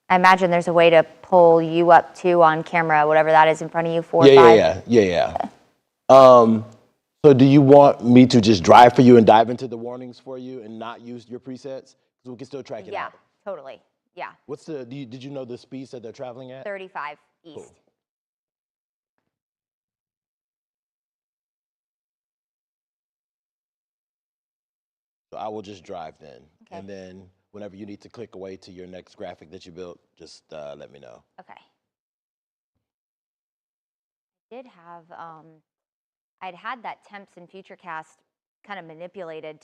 I imagine there's a way to pull you up too on camera, whatever that is in front of you, 4 or 5. Yeah. So do you want me to just drive for you and dive into the warnings for you and not use your presets? So we can still track it out. Yeah, totally. Yeah. What's did you know the speeds that they're traveling at? 35 east. Cool. So I will just drive then. Okay. And then whenever you need to click away to your next graphic that you built, just let me know. Okay. I did have, I'd had that temps and Futurecast kind of manipulated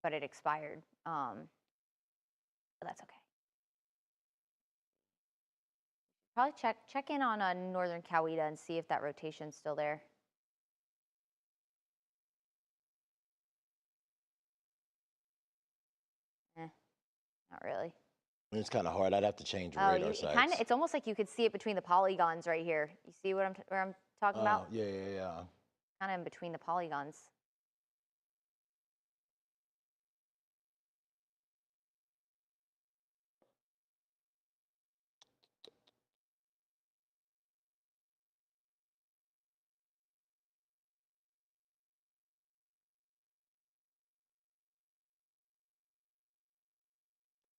but it expired. But that's okay. Probably check in on northern Coweta and see if that rotation's still there. Not really. It's kind of hard. I'd have to change radar sites. It's almost like you could see it between the polygons right here. You see where I'm talking about? Yeah. Kind of in between the polygons.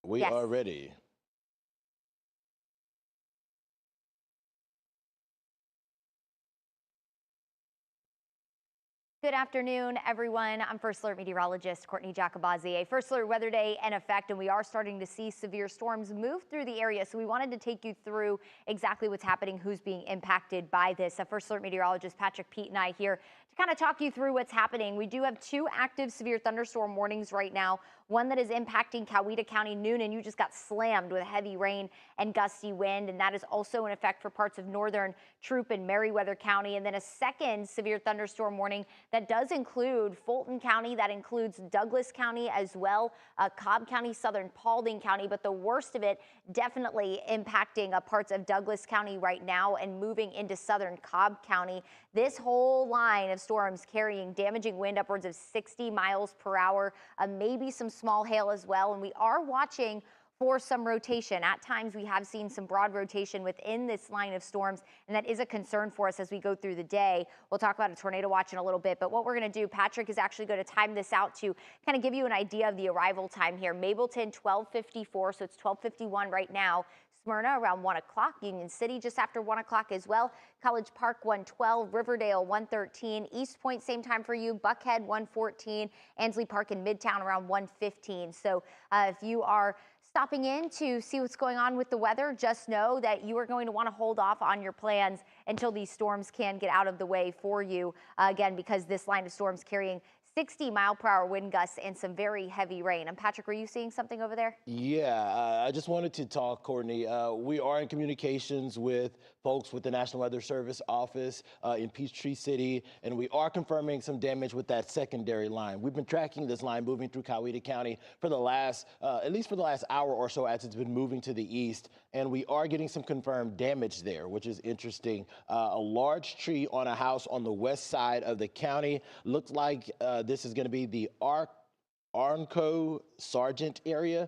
We are ready. Good afternoon, everyone. I'm First Alert Meteorologist Courtney Jacobazzi. A First Alert weather day in effect, and we are starting to see severe storms move through the area. So we wanted to take you through exactly what's happening, who's being impacted by this. First Alert Meteorologist Patrick, Pete, and I here to kind of talk you through what's happening. We do have 2 active severe thunderstorm warnings right now. One that is impacting Coweta County noon, and you just got slammed with heavy rain and gusty wind, and that is also in effect for parts of northern Troup and Meriwether County. And then a second severe thunderstorm warning that does include Fulton County, that includes Douglas County as well, Cobb County, southern Paulding County, but the worst of it definitely impacting parts of Douglas County right now and moving into southern Cobb County. This whole line of storms carrying damaging wind upwards of 60 miles per hour, maybe some small hail as well, and we are watching for some rotation. At times we have seen some broad rotation within this line of storms, and that is a concern for us as we go through the day. We'll talk about a tornado watch in a little bit, but what we're going to do, Patrick is actually going to time this out to kind of give you an idea of the arrival time here. Mableton 12:54, so it's 12:51 right now. Smyrna around 1 o'clock, Union City just after 1 o'clock as well, College Park 1:12, Riverdale 1:13, East Point same time for you, Buckhead 1:14, Ansley Park in Midtown around 1:15. So if you are stopping in to see what's going on with the weather, just know that you are going to want to hold off on your plans until these storms can get out of the way for you. Again, because this line of storms carrying 60-mile-per-hour wind gusts and some very heavy rain. And Patrick, were you seeing something over there? Yeah, I just wanted to talk, Courtney. We are in communications with folks with the National Weather Service office in Peachtree City, and we are confirming some damage with that secondary line. We've been tracking this line moving through Coweta County for the last, at least for the last hour or so as it's been moving to the east, and we are getting some confirmed damage there, which is interesting. A large tree on a house on the west side of the county. Looks like this is going to be the Arnco Sargent area.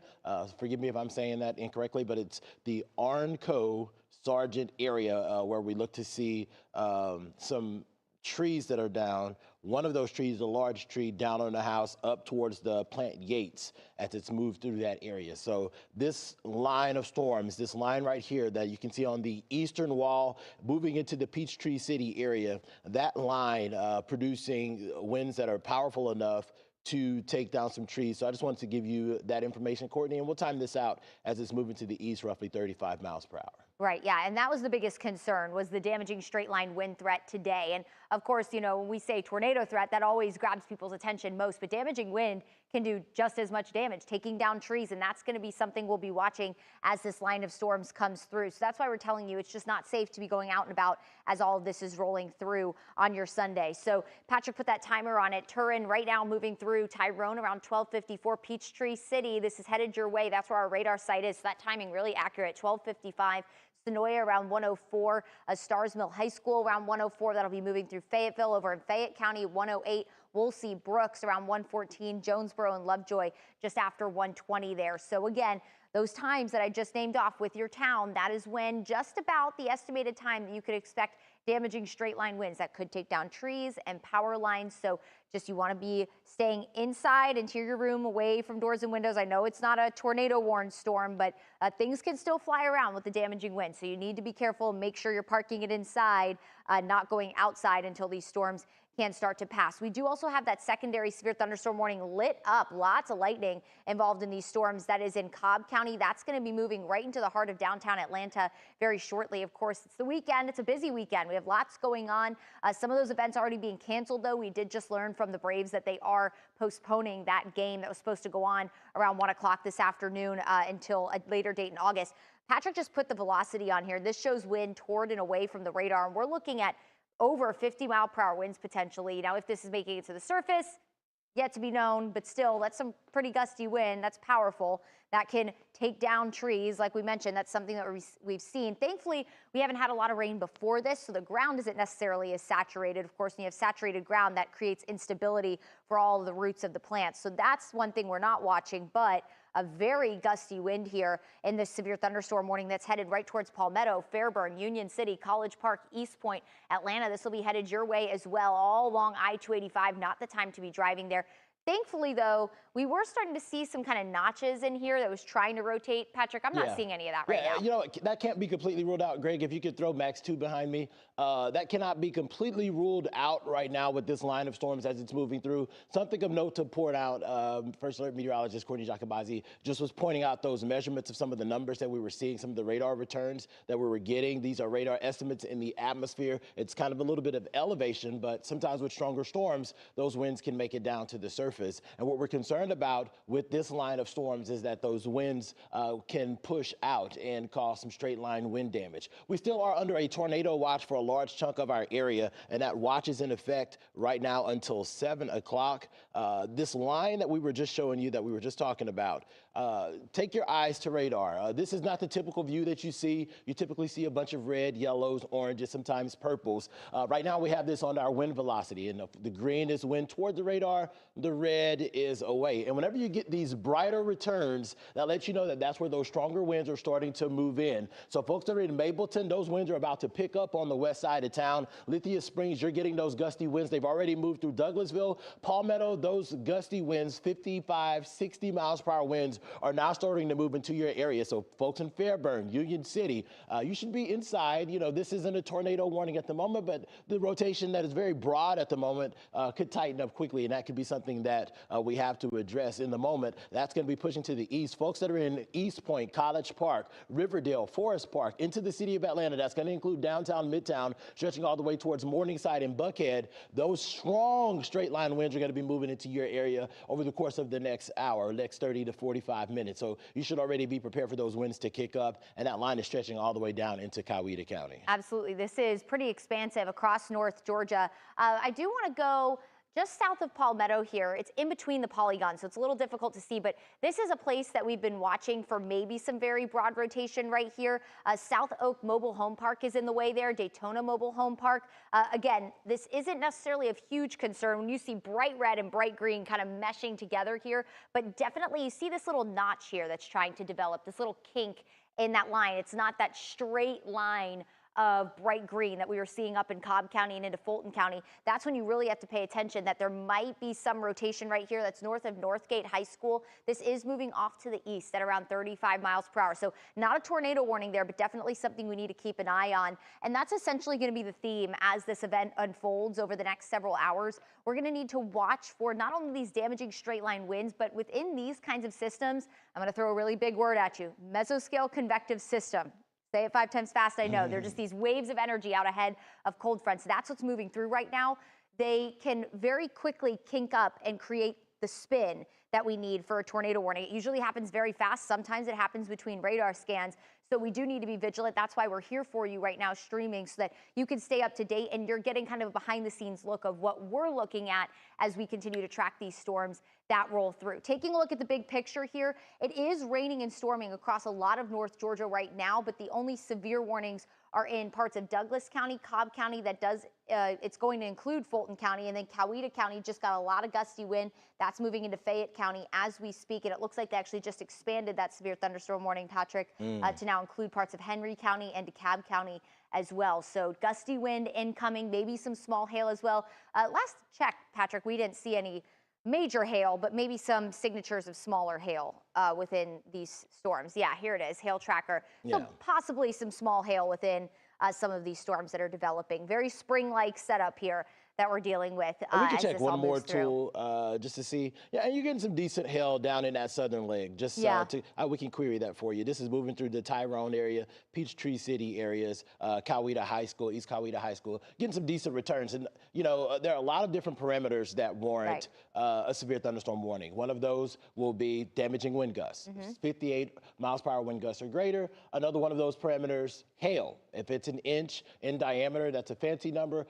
Forgive me if I'm saying that incorrectly, but it's the Arnco Sargent area where we look to see some trees that are down. One of those trees, a large tree down on the house up towards the Plant Yates as it's moved through that area. So this line of storms, this line right here that you can see on the eastern wall moving into the Peachtree City area, that line producing winds that are powerful enough to take down some trees. So I just wanted to give you that information, Courtney, and we'll time this out as it's moving to the east, roughly 35 miles per hour. Right, yeah, and that was the biggest concern, was the damaging straight line wind threat today. And of course, you know, when we say tornado threat, that always grabs people's attention most, but damaging wind can do just as much damage, taking down trees, and that's going to be something we'll be watching as this line of storms comes through. So that's why we're telling you it's just not safe to be going out and about as all of this is rolling through on your Sunday. So Patrick put that timer on it. Turin right now moving through Tyrone around 12:54, Peachtree City. This is headed your way. That's where our radar site is. So that timing really accurate, 12:55. Sonoya around 104, Stars Mill High School around 104. That'll be moving through Fayetteville over in Fayette County, 108, We'll see Brooks around 114, Jonesboro and Lovejoy just after 120 there. So again, those times that I just named off with your town, that is when just about the estimated time that you could expect damaging straight line winds that could take down trees and power lines. So just you want to be staying inside, interior room, away from doors and windows. I know it's not a tornado warned storm, but things can still fly around with the damaging wind. So you need to be careful and make sure you're parking it inside, not going outside until these storms can start to pass. We do also have that secondary severe thunderstorm warning lit up. Lots of lightning involved in these storms. That is in Cobb County. That's going to be moving right into the heart of downtown Atlanta very shortly. Of course, it's the weekend. It's a busy weekend. We have lots going on. Some of those events already being canceled, though. We did just learn from the Braves that they are postponing that game that was supposed to go on around 1 o'clock this afternoon until a later date in August. Patrick just put the velocity on here. This shows wind toward and away from the radar, and we're looking at over 50-mile-per-hour winds potentially. Now, if this is making it to the surface, yet to be known, but still, that's some pretty gusty wind. That's powerful. That can take down trees. Like we mentioned, that's something that we've seen. Thankfully, we haven't had a lot of rain before this, so the ground isn't necessarily as saturated. Of course, when you have saturated ground, that creates instability for all of the roots of the plants. So that's one thing we're not watching, but a very gusty wind here in this severe thunderstorm warning that's headed right towards Palmetto, Fairburn, Union City, College Park, East Point, Atlanta. This will be headed your way as well, all along I-285. Not the time to be driving there. Thankfully, though, we were starting to see some kind of notches in here that was trying to rotate. Patrick, I'm not seeing any of that right now. You know, that can't be completely ruled out. Greg, if you could throw Max 2 behind me. That cannot be completely ruled out right now with this line of storms as it's moving through. Something of note to point out, First Alert Meteorologist Courtney Jacobazi just was pointing out those measurements of some of the numbers that we were seeing, some of the radar returns that we were getting. These are radar estimates in the atmosphere. It's kind of a little bit of elevation, but sometimes with stronger storms, those winds can make it down to the surface. And what we're concerned about with this line of storms is that those winds can push out and cause some straight line wind damage. We still are under a tornado watch for a large chunk of our area, and that watch is in effect right now until 7 o'clock. This line that we were just showing you, that we were just talking about, take your eyes to radar. This is not the typical view that you see. You typically see a bunch of red, yellows, oranges, sometimes purples. Right now we have this on our wind velocity, and the green is wind toward the radar, the red is away. And whenever you get these brighter returns, that lets you know that that's where those stronger winds are starting to move in. So folks that are in Mableton, those winds are about to pick up on the west side of town. Lithia Springs, you're getting those gusty winds. They've already moved through Douglasville. Palmetto, those gusty winds, 55, 60 miles per hour winds, are now starting to move into your area. So folks in Fairburn, Union City, you should be inside. You know, this isn't a tornado warning at the moment, but the rotation that is very broad at the moment could tighten up quickly, and that could be something that we have to address in the moment. That's going to be pushing to the east. Folks that are in East Point, College Park, Riverdale, Forest Park, into the city of Atlanta, that's going to include downtown, midtown, stretching all the way towards Morningside and Buckhead. Those strong straight line winds are going to be moving into your area over the course of the next hour, next 30 to 45 minutes. So you should already be prepared for those winds to kick up, and that line is stretching all the way down into Coweta County. Absolutely. This is pretty expansive across North Georgia. I do want to go just south of Palmetto here. It's in between the polygons, so it's a little difficult to see, but this is a place that we've been watching for maybe some very broad rotation right here. South Oak Mobile Home Park is in the way there, Daytona Mobile Home Park. Again, this isn't necessarily of huge concern when you see bright red and bright green kind of meshing together here, but definitely you see this little notch here that's trying to develop, this little kink in that line. It's not that straight line of bright green that we were seeing up in Cobb County and into Fulton County. That's when you really have to pay attention that there might be some rotation right here. That's north of Northgate High School. This is moving off to the east at around 35 miles per hour. So not a tornado warning there, but definitely something we need to keep an eye on. And that's essentially going to be the theme as this event unfolds over the next several hours. We're going to need to watch for not only these damaging straight line winds, but within these kinds of systems, I'm going to throw a really big word at you, mesoscale convective system. Say it 5 times fast, I know. They're just these waves of energy out ahead of cold fronts. That's what's moving through right now. They can very quickly kink up and create the spin that we need for a tornado warning. It usually happens very fast. Sometimes it happens between radar scans. So we do need to be vigilant. That's why we're here for you right now streaming, so that you can stay up to date and you're getting kind of a behind the scenes look of what we're looking at as we continue to track these storms that roll through. Taking a look at the big picture here, it is raining and storming across a lot of North Georgia right now, but the only severe warnings are in parts of Douglas County, Cobb County. It's going to include Fulton County, and then Coweta County just got a lot of gusty wind. That's moving into Fayette County as we speak, and it looks like they actually just expanded that severe thunderstorm warning, Patrick, to now include parts of Henry County and DeKalb County as well. So gusty wind incoming, maybe some small hail as well. Last check, Patrick, we didn't see any major hail, but maybe some signatures of smaller hail within these storms. Yeah, here it is, hail tracker. So possibly some small hail within some of these storms that are developing. Very spring-like setup here that we're dealing with. We can check one more tool just to see. Yeah, and you're getting some decent hail down in that southern leg. Just we can query that for you. This is moving through the Tyrone area, Peachtree City areas, Coweta High School, East Coweta High School, getting some decent returns. And, you know, there are a lot of different parameters that warrant a severe thunderstorm warning. One of those will be damaging wind gusts. 58 miles per hour wind gusts or greater. Another one of those parameters, hail. If it's an inch in diameter, that's a fancy number.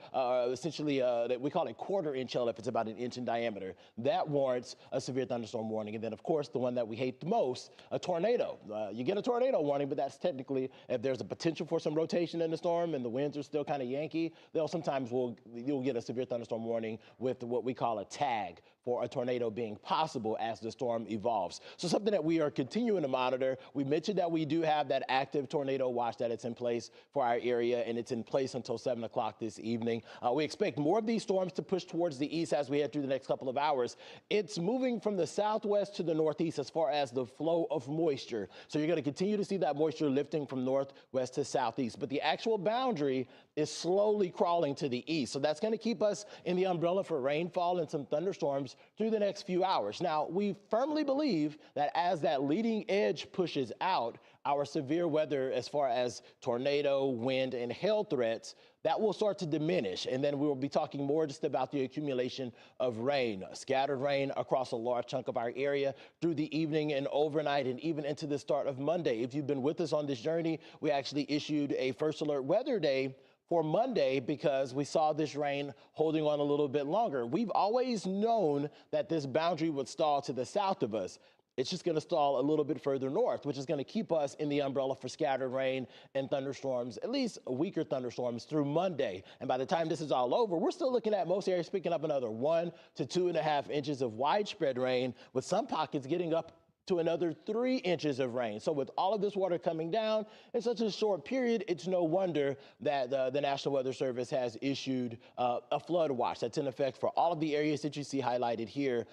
Essentially, that we call it quarter-inch hail if it's about an inch in diameter. That warrants a severe thunderstorm warning. And then, of course, the one that we hate the most, a tornado. You get a tornado warning, but that's technically if there's a potential for some rotation in the storm and the winds are still kind of Yankee, you'll get a severe thunderstorm warning with what we call a tag for a tornado being possible as the storm evolves. So something that we are continuing to monitor. We mentioned that we do have that active tornado watch that it's in place for our area, and it's in place until 7 o'clock this evening. We expect more of these storms to push towards the east as we head through the next couple of hours. It's moving from the southwest to the northeast as far as the flow of moisture. So you're going to continue to see that moisture lifting from northwest to southeast. But the actual boundary is slowly crawling to the east. So that's going to keep us in the umbrella for rainfall and some thunderstorms through the next few hours. Now, we firmly believe that as that leading edge pushes out, our severe weather as far as tornado, wind, and hail threats, that will start to diminish. And then we will be talking more just about the accumulation of rain, scattered rain across a large chunk of our area through the evening and overnight and even into the start of Monday. If you've been with us on this journey, we actually issued a first alert weather day for Monday because we saw this rain holding on a little bit longer. We've always known that this boundary would stall to the south of us. It's just going to stall a little bit further north, which is going to keep us in the umbrella for scattered rain and thunderstorms, at least weaker thunderstorms through Monday. And by the time this is all over, we're still looking at most areas picking up another 1 to 2.5 inches of widespread rain, with some pockets getting up to another 3 inches of rain. So with all of this water coming down in such a short period, it's no wonder that the National Weather Service has issued a flood watch that's in effect for all of the areas that you see highlighted here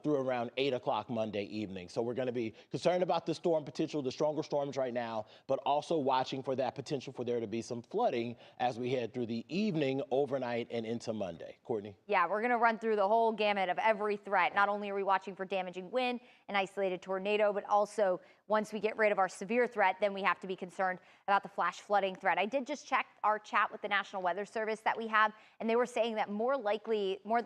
through around 8 o'clock Monday evening. So we're going to be concerned about the storm potential, the stronger storms right now, but also watching for that potential for there to be some flooding as we head through the evening, overnight, and into Monday. Courtney? Yeah, we're going to run through the whole gamut of every threat. Not only are we watching for damaging wind and isolated tornado, but also once we get rid of our severe threat, then we have to be concerned about the flash flooding threat. I did just check our chat with the National Weather Service that we have, and they were saying that more than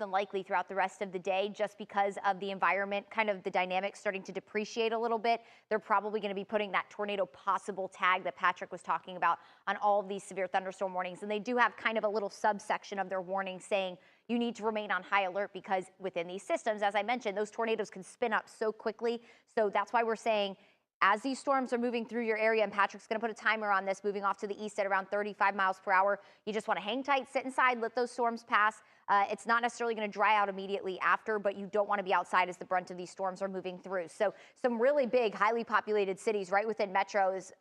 likely throughout the rest of the day, just because of the environment, kind of the dynamics starting to depreciate a little bit, they're probably going to be putting that tornado possible tag that Patrick was talking about on all of these severe thunderstorm warnings. And they do have kind of a little subsection of their warning saying you need to remain on high alert because within these systems, as I mentioned, those tornadoes can spin up so quickly. So that's why we're saying as these storms are moving through your area, and Patrick's going to put a timer on this, moving off to the east at around 35 miles per hour, you just want to hang tight, sit inside, let those storms pass. It's not necessarily going to dry out immediately after, but you don't want to be outside as the brunt of these storms are moving through. So some really big, highly populated cities right within metros,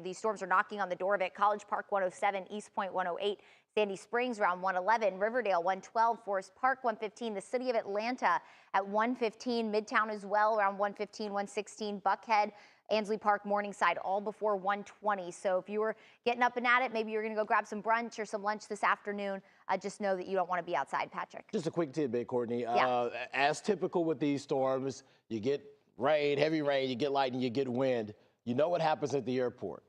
these storms are knocking on the door of it. College Park 107, East Point 108, Sandy Springs around 111, Riverdale 112, Forest Park 115, the city of Atlanta at 115, Midtown as well around 115, 116, Buckhead, Ansley Park, Morningside, all before 120. So if you were getting up and at it, maybe you're going to go grab some brunch or some lunch this afternoon. Just know that you don't want to be outside, Patrick. Just a quick tidbit, Courtney. Yeah. As typical with these storms, you get rain, heavy rain, you get lightning, you get wind. You know what happens at the airport?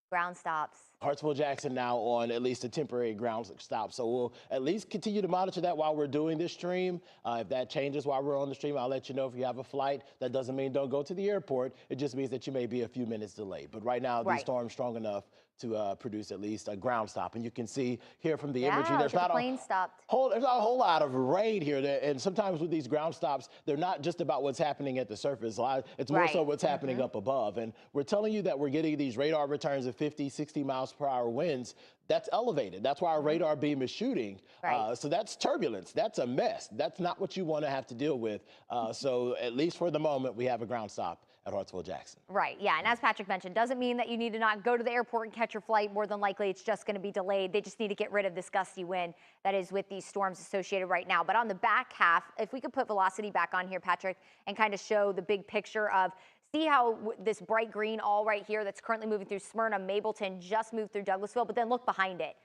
Ground stops. Hartsville-Jackson now on at least a temporary ground stop. So we'll at least continue to monitor that while we're doing this stream. If that changes while we're on the stream, I'll let you know if you have a flight. That doesn't mean don't go to the airport. It just means that you may be a few minutes delayed. But right now, these storms strong enough to produce at least a ground stop. And you can see here from the imagery, There's not there's not a whole lot of rain here. And sometimes with these ground stops, they're not just about what's happening at the surface. It's more so what's happening up above. And we're telling you that we're getting these radar returns of 50, 60 miles per hour winds. That's elevated. That's why our radar beam is shooting. So that's turbulence. That's a mess. That's not what you want to have to deal with. So at least for the moment, we have a ground stop at Hartsville-Jackson. Right, yeah, and as Patrick mentioned, doesn't mean that you need to not go to the airport and catch your flight. More than likely, it's just going to be delayed. They just need to get rid of this gusty wind that is with these storms associated right now. But on the back half, if we could put velocity back on here, Patrick, and kind of show the big picture of, see how this bright green all right here that's currently moving through Smyrna, Mableton, just moved through Douglasville, but then look behind it.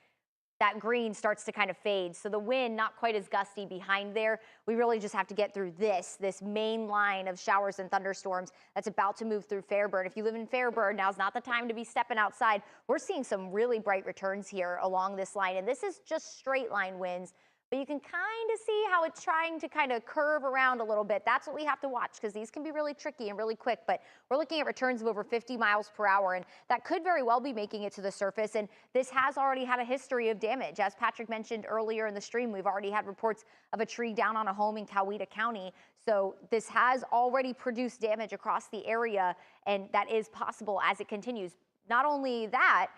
That green starts to kind of fade. So the wind, not quite as gusty behind there. We really just have to get through this main line of showers and thunderstorms that's about to move through Fairburn. If you live in Fairburn, now's not the time to be stepping outside. We're seeing some really bright returns here along this line, and this is just straight line winds. But you can kind of see how it's trying to kind of curve around a little bit. That's what we have to watch, because these can be really tricky and really quick. But we're looking at returns of over 50 miles per hour, and that could very well be making it to the surface. And this has already had a history of damage. As Patrick mentioned earlier in the stream, we've already had reports of a tree down on a home in Coweta County. So this has already produced damage across the area, and that is possible as it continues. Not only that,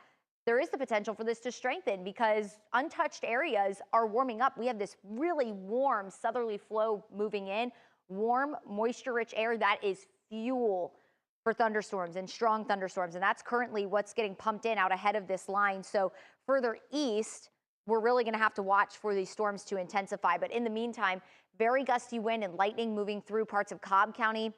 there is the potential for this to strengthen because untouched areas are warming up. We have this really warm southerly flow moving in, warm, moisture-rich air that is fuel for thunderstorms and strong thunderstorms. And that's currently what's getting pumped in out ahead of this line. So further east, we're really going to have to watch for these storms to intensify. But in the meantime, very gusty wind and lightning moving through parts of Cobb County,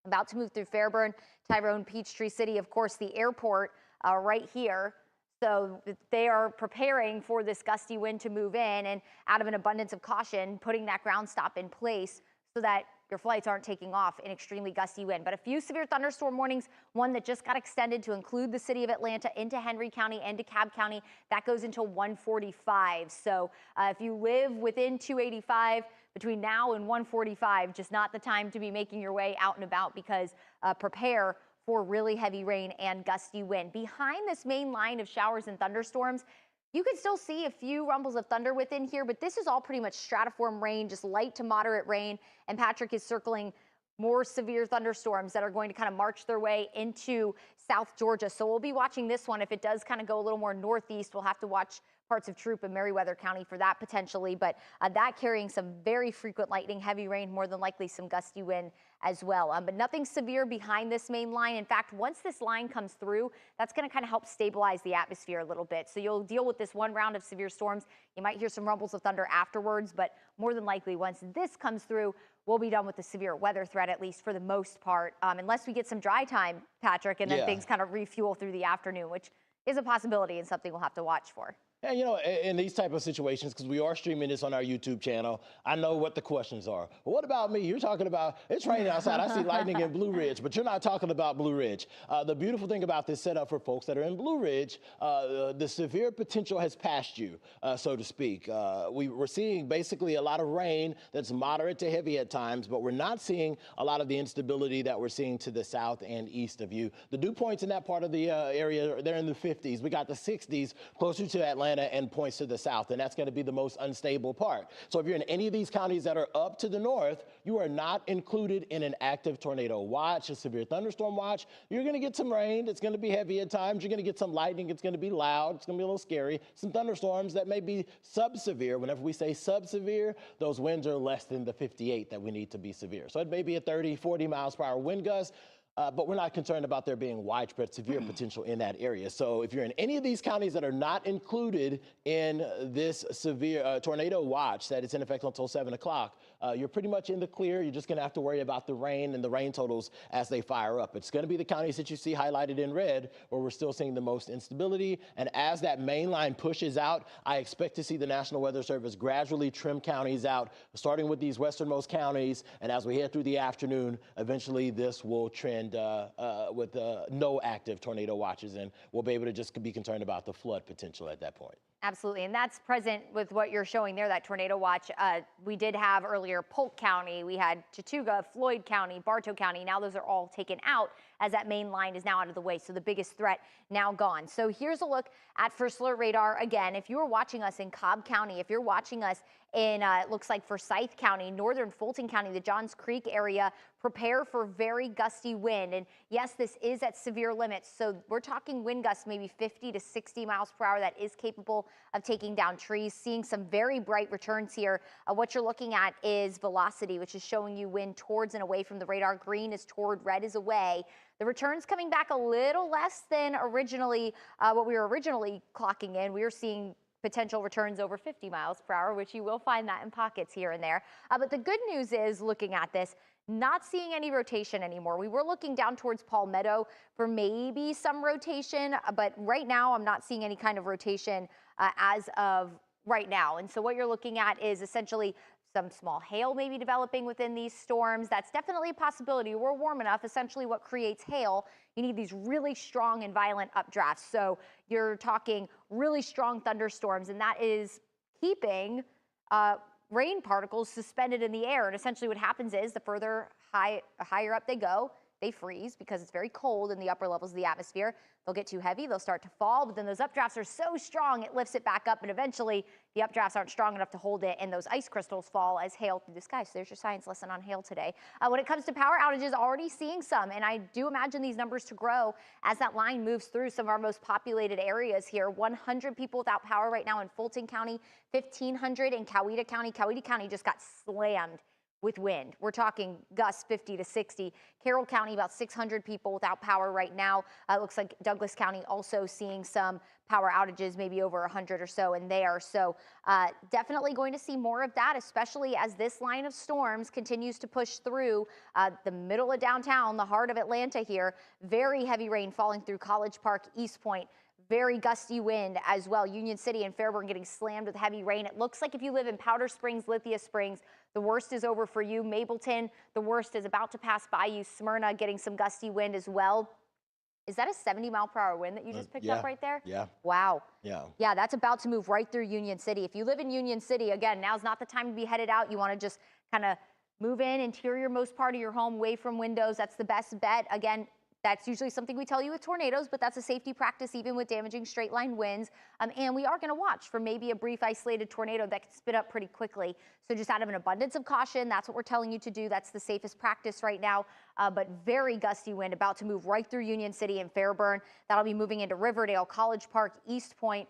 about to move through Fairburn, Tyrone, Peachtree City, of course, the airport right here. So they are preparing for this gusty wind to move in, and out of an abundance of caution, putting that ground stop in place so that your flights aren't taking off in extremely gusty wind. But a few severe thunderstorm warnings, one that just got extended to include the city of Atlanta into Henry County and DeKalb County. That goes until 1:45. So if you live within 285, between now and 1:45, just not the time to be making your way out and about, because prepare for really heavy rain and gusty wind. Behind this main line of showers and thunderstorms, you can still see a few rumbles of thunder within here, but this is all pretty much stratiform rain, just light to moderate rain. And Patrick is circling more severe thunderstorms that are going to kind of march their way into South Georgia. So we'll be watching this one. If it does kind of go a little more northeast, we'll have to watch parts of Troup and Meriwether County for that potentially, but that carrying some very frequent lightning, heavy rain, more than likely some gusty wind as well. But nothing severe behind this main line. In fact, once this line comes through, that's going to kind of help stabilize the atmosphere a little bit. So you'll deal with this one round of severe storms. You might hear some rumbles of thunder afterwards, but more than likely once this comes through, we'll be done with the severe weather threat, at least for the most part, unless we get some dry time, Patrick, and then things kind of refuel through the afternoon, which is a possibility and something we'll have to watch for. And, you know, in these type of situations, because we are streaming this on our YouTube channel, I know what the questions are. Well, what about me? You're talking about, it's raining outside. I see lightning in Blue Ridge, but you're not talking about Blue Ridge. The beautiful thing about this setup for folks that are in Blue Ridge, the severe potential has passed you, so to speak. We're seeing basically a lot of rain that's moderate to heavy at times, but we're not seeing a lot of the instability that we're seeing to the south and east of you. The dew points in that part of the area, they're in the 50s. We got the 60s closer to Atlanta and points to the south, and that's going to be the most unstable part. So if you're in any of these counties that are up to the north, you are not included in an active tornado watch, a severe thunderstorm watch. You're going to get some rain. It's going to be heavy at times. You're going to get some lightning. It's going to be loud. It's going to be a little scary. Some thunderstorms that may be sub-severe. Whenever we say sub-severe, those winds are less than the 58 that we need to be severe. So it may be a 30, 40 miles per hour wind gust. But we're not concerned about there being widespread severe potential in that area. So if you're in any of these counties that are not included in this severe tornado watch that is in effect until 7 o'clock, you're pretty much in the clear. You're just going to have to worry about the rain and the rain totals as they fire up. It's going to be the counties that you see highlighted in red where we're still seeing the most instability. And as that main line pushes out, I expect to see the National Weather Service gradually trim counties out, starting with these westernmost counties. And as we head through the afternoon, eventually this will trend with no active tornado watches, and we'll be able to just be concerned about the flood potential at that point. Absolutely, and that's present with what you're showing there, that tornado watch. We did have earlier Polk County, we had Chattooga, Floyd County, Bartow County. Now those are all taken out as that main line is now out of the way. So the biggest threat now gone. So here's a look at first alert radar. Again, if you are watching us in Cobb County, if you're watching us in, it looks like Forsyth County, northern Fulton County, the Johns Creek area, prepare for very gusty wind. And yes, this is at severe limits. So we're talking wind gusts, maybe 50 to 60 miles per hour. That is capable of taking down trees. Seeing some very bright returns here. What you're looking at is velocity, which is showing you wind towards and away from the radar. Green is toward, red is away. The returns coming back a little less than originally, what we were originally clocking in. We were seeing potential returns over 50 miles per hour, which you will find that in pockets here and there. But the good news is, looking at this, not seeing any rotation anymore. We were looking down towards Palmetto for maybe some rotation, but right now I'm not seeing any kind of rotation as of right now. And so what you're looking at is essentially some small hail maybe developing within these storms. That's definitely a possibility. We're warm enough. Essentially what creates hail, you need these really strong and violent updrafts. So you're talking really strong thunderstorms, and that is keeping rain particles suspended in the air. And essentially what happens is the further higher up they go, they freeze because it's very cold in the upper levels of the atmosphere. They'll get too heavy, they'll start to fall, but then those updrafts are so strong it lifts it back up, and eventually the updrafts aren't strong enough to hold it, and those ice crystals fall as hail through the sky. So there's your science lesson on hail today. When it comes to power outages, already seeing some, and I do imagine these numbers to grow as that line moves through some of our most populated areas here. 100 people without power right now in Fulton County, 1,500 in Coweta County. Coweta County just got slammed with wind. We're talking gusts 50 to 60. Carroll County, about 600 people without power right now. It looks like Douglas County also seeing some power outages, maybe over 100 or so in there. So definitely going to see more of that, especially as this line of storms continues to push through the middle of downtown, the heart of Atlanta here. Very heavy rain falling through College Park, East Point. Very gusty wind as well. Union City and Fairburn getting slammed with heavy rain. It looks like if you live in Powder Springs, Lithia Springs, the worst is over for you. Mableton, the worst is about to pass by you. Smyrna getting some gusty wind as well. Is that a 70-mile-per-hour wind that you just picked up right there? Yeah. Wow. Yeah. Yeah, that's about to move right through Union City. If you live in Union City, again, now's not the time to be headed out. You want to just kind of move in, interior most part of your home, away from windows. That's the best bet. Again, that's usually something we tell you with tornadoes, but that's a safety practice even with damaging straight line winds. And we are going to watch for maybe a brief isolated tornado that can spin up pretty quickly. So just out of an abundance of caution, that's what we're telling you to do. That's the safest practice right now. But very gusty wind about to move right through Union City and Fairburn. That'll be moving into Riverdale, College Park, East Point,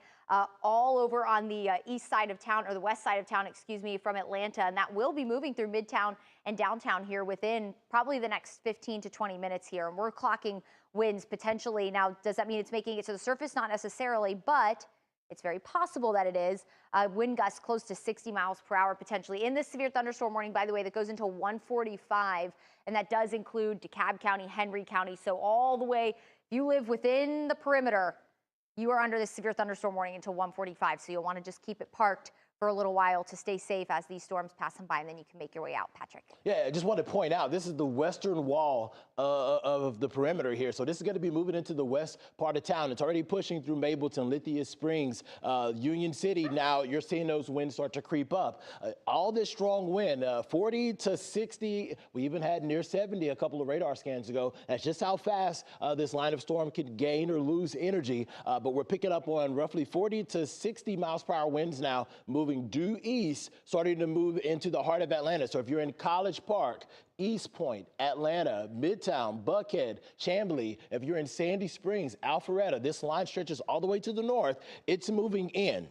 all over on the east side of town, or the west side of town, excuse me, from Atlanta. And that will be moving through Midtown and downtown here within probably the next 15 to 20 minutes here. And we're clocking winds potentially. Now, does that mean it's making it to the surface? Not necessarily, but it's very possible that it is. Wind gusts close to 60 miles per hour potentially in this severe thunderstorm warning, by the way, that goes until 1:45. And that does include DeKalb County, Henry County. So all the way, if you live within the perimeter, you are under this severe thunderstorm warning until 1:45. So you'll want to just keep it parked for a little while to stay safe as these storms pass them by, and then you can make your way out. Patrick. Yeah, I just want to point out, this is the western wall of the perimeter here. So this is going to be moving into the west part of town. It's already pushing through Mableton, Lithia Springs, Union City. Now you're seeing those winds start to creep up. All this strong wind, 40 to 60. We even had near 70 a couple of radar scans ago. That's just how fast this line of storm can gain or lose energy. But we're picking up on roughly 40 to 60 miles per hour winds now, moving due east, starting to move into the heart of Atlanta. So if you're in College Park, East Point, Atlanta, Midtown, Buckhead, Chamblee, if you're in Sandy Springs, Alpharetta, this line stretches all the way to the north. It's moving in.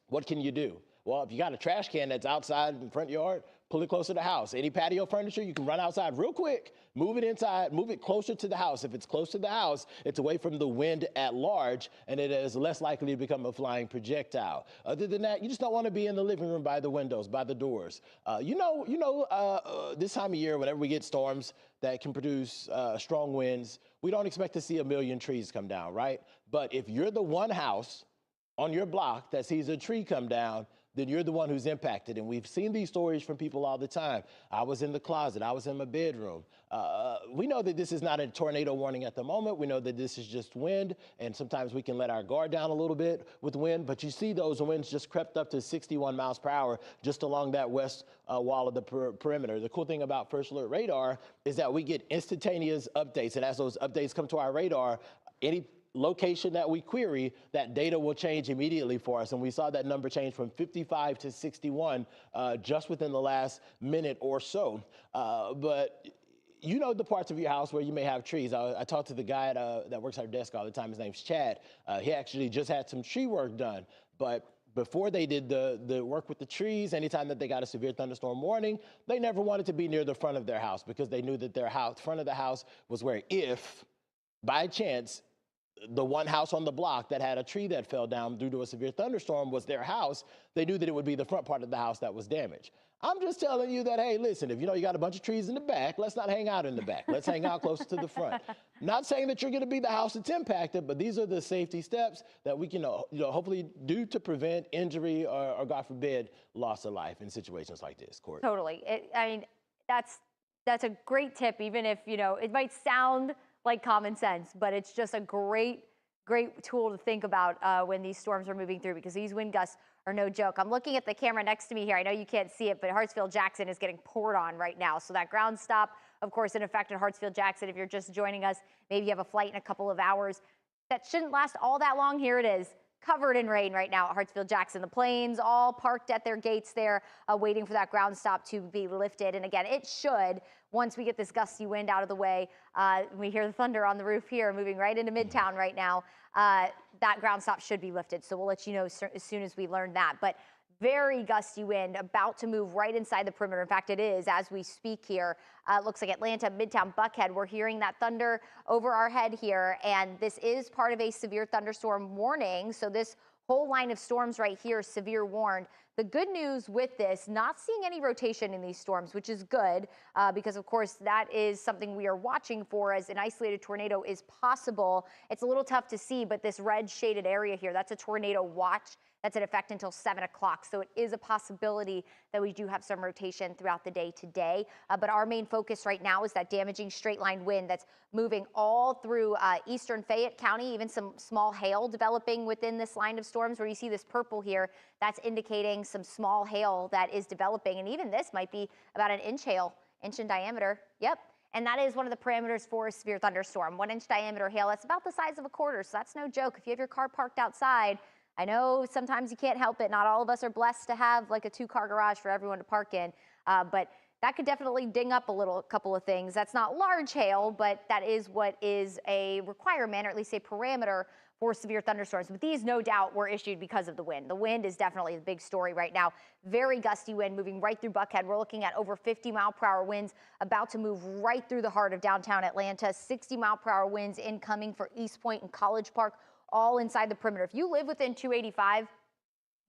What can you do? Well, if you got a trash can that's outside in the front yard, pull it closer to the house. Any patio furniture, you can run outside real quick, move it inside, move it closer to the house. If it's close to the house, it's away from the wind at large, and it is less likely to become a flying projectile. Other than that, you just don't want to be in the living room by the windows, by the doors. This time of year, whenever we get storms that can produce strong winds, we don't expect to see a million trees come down, right? But if you're the one house on your block that sees a tree come down, then you're the one who's impacted. And we've seen these stories from people all the time. I was in the closet. I was in my bedroom. We know that this is not a tornado warning at the moment. We know that this is just wind, and sometimes we can let our guard down a little bit with wind, but you see those winds just crept up to 61 miles per hour just along that west wall of the perimeter. The cool thing about First Alert radar is that we get instantaneous updates, and as those updates come to our radar, any location that we query, that data will change immediately for us. And we saw that number change from 55 to 61 just within the last minute or so. But you know the parts of your house where you may have trees. I talked to the guy that works at our desk all the time. His name's Chad. He actually just had some tree work done. But before they did the work with the trees, anytime that they got a severe thunderstorm warning, they never wanted to be near the front of their house because they knew that their front of the house was where if, by chance, the one house on the block that had a tree that fell down due to a severe thunderstorm was their house, they knew that it would be the front part of the house that was damaged. I'm just telling you that, hey, listen, if you know you got a bunch of trees in the back, let's not hang out in the back. Let's hang out closer to the front. Not saying that you're going to be the house that's impacted, but these are the safety steps that we can hopefully do to prevent injury or God forbid, loss of life in situations like this, Court. Totally. I mean, that's a great tip, even if, it might sound like common sense, but it's just a great tool to think about when these storms are moving through, because these wind gusts are no joke. I'm looking at the camera next to me here. I know you can't see it, but Hartsfield-Jackson is getting poured on right now. So that ground stop, of course, in effect at Hartsfield-Jackson. If you're just joining us, maybe you have a flight in a couple of hours. That shouldn't last all that long. Here it is, covered in rain right now at Hartsfield-Jackson. The planes all parked at their gates there, waiting for that ground stop to be lifted. And again, it should, once we get this gusty wind out of the way, we hear the thunder on the roof here moving right into Midtown right now, that ground stop should be lifted. So we'll let you know as soon as we learn that. But very gusty wind about to move right inside the perimeter. In fact, it is as we speak here. It looks like Atlanta, Midtown, Buckhead. We're hearing that thunder over our head here, and this is part of a severe thunderstorm warning. So this whole line of storms right here, severe warned. The good news with this, not seeing any rotation in these storms, which is good because, of course, that is something we are watching for as an isolated tornado is possible. It's a little tough to see, but this red shaded area here, that's a tornado watch. That's in effect until 7 o'clock. So it is a possibility that we do have some rotation throughout the day today. But our main focus right now is that damaging straight line wind that's moving all through eastern Fayette County, even some small hail developing within this line of storms where you see this purple here. That's indicating some small hail that is developing. And even this might be about an inch hail, inch in diameter. Yep. And that is one of the parameters for a severe thunderstorm. 1 inch diameter hail, that's about the size of a quarter. So that's no joke. If you have your car parked outside, I know sometimes you can't help it. Not all of us are blessed to have like a 2-car garage for everyone to park in, but that could definitely ding up a couple of things. That's not large hail, but that is what is a requirement, or at least a parameter for severe thunderstorms. But these, no doubt, were issued because of the wind. The wind is definitely the big story right now. Very gusty wind moving right through Buckhead. We're looking at over 50-mile-per-hour winds about to move right through the heart of downtown Atlanta. 60-mile-per-hour winds incoming for East Point and College Park, all inside the perimeter. If you live within 285,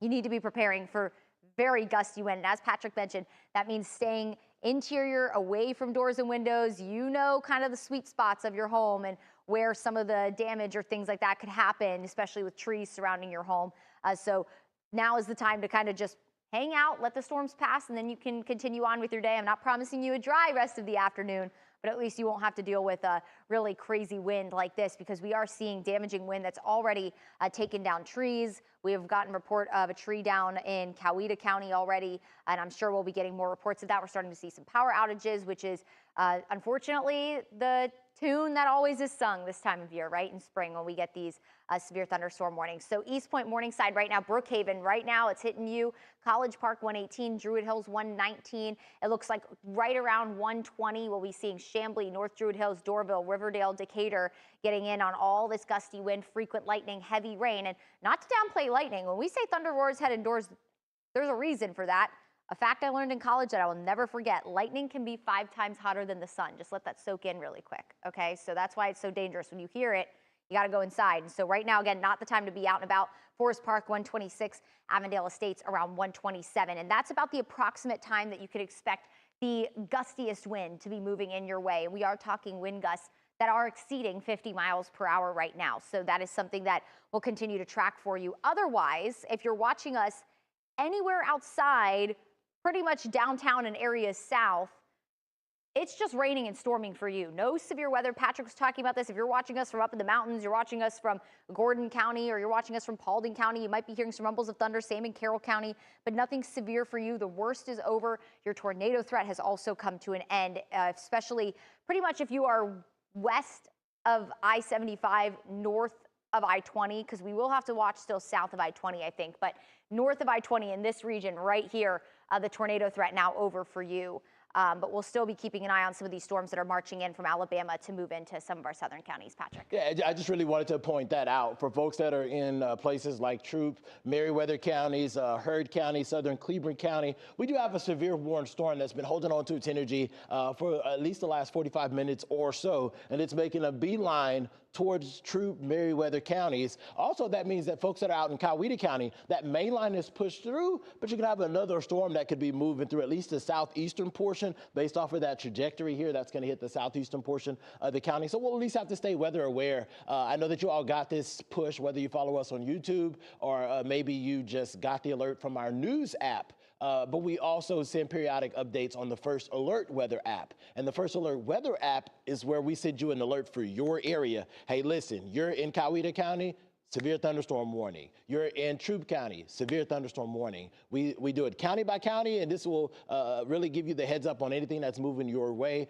you need to be preparing for very gusty wind. And as Patrick mentioned, that means staying interior, away from doors and windows. You know kind of the sweet spots of your home and where some of the damage or things like that could happen, especially with trees surrounding your home. So now is the time to kind of just hang out, let the storms pass, and then you can continue on with your day. I'm not promising you a dry rest of the afternoon, but at least you won't have to deal with a really crazy wind like this, because we are seeing damaging wind that's already taken down trees. We have gotten report of a tree down in Coweta County already, and I'm sure we'll be getting more reports of that. We're starting to see some power outages, which is unfortunately the tune that always is sung this time of year, right, in spring when we get these severe thunderstorm warnings. So East Point, Morningside right now, Brookhaven right now, it's hitting you. College Park 118, Druid Hills 119. It looks like right around 120 we'll be seeing Chamblee, North Druid Hills, Dorville, Riverdale, Decatur getting in on all this gusty wind, frequent lightning, heavy rain. And not to downplay lightning, when we say thunder roars head indoors, there's a reason for that. A fact I learned in college that I will never forget: lightning can be 5 times hotter than the sun. Just let that soak in really quick, okay? So that's why it's so dangerous. When you hear it, you got to go inside. And so right now, again, not the time to be out and about. Forest Park 126, Avondale Estates around 127. And that's about the approximate time that you could expect the gustiest wind to be moving in your way. We are talking wind gusts that are exceeding 50 miles per hour right now. So that is something that we'll continue to track for you. Otherwise, if you're watching us anywhere outside, pretty much downtown and areas south, it's just raining and storming for you. No severe weather. Patrick was talking about this. If you're watching us from up in the mountains, you're watching us from Gordon County, or you're watching us from Paulding County, you might be hearing some rumbles of thunder, same in Carroll County, but nothing severe for you. The worst is over. Your tornado threat has also come to an end, especially pretty much if you are west of I-75, north of I-20, because we will have to watch still south of I-20, I think, but north of I-20 in this region right here, the tornado threat now over for you. But we'll still be keeping an eye on some of these storms that are marching in from Alabama to move into some of our southern counties, Patrick. Yeah, I just really wanted to point that out for folks that are in places like Troup, Meriwether counties, Heard County, southern Cleveland County. We do have a severe warm storm that's been holding on to its energy for at least the last 45 minutes or so, and it's making a beeline towards Troup, Meriwether counties. Also, that means that folks that are out in Coweta County, that main line is pushed through, but you can have another storm that could be moving through at least the southeastern portion based off of that trajectory here. That's going to hit the southeastern portion of the county. So we'll at least have to stay weather aware. I know that you all got this push, whether you follow us on YouTube or maybe you just got the alert from our news app. But we also send periodic updates on the First Alert Weather app. And the First Alert Weather app is where we send you an alert for your area. Hey, listen, you're in Coweta County, severe thunderstorm warning. You're in Troup County, severe thunderstorm warning. We do it county by county, and this will really give you the heads up on anything that's moving your way.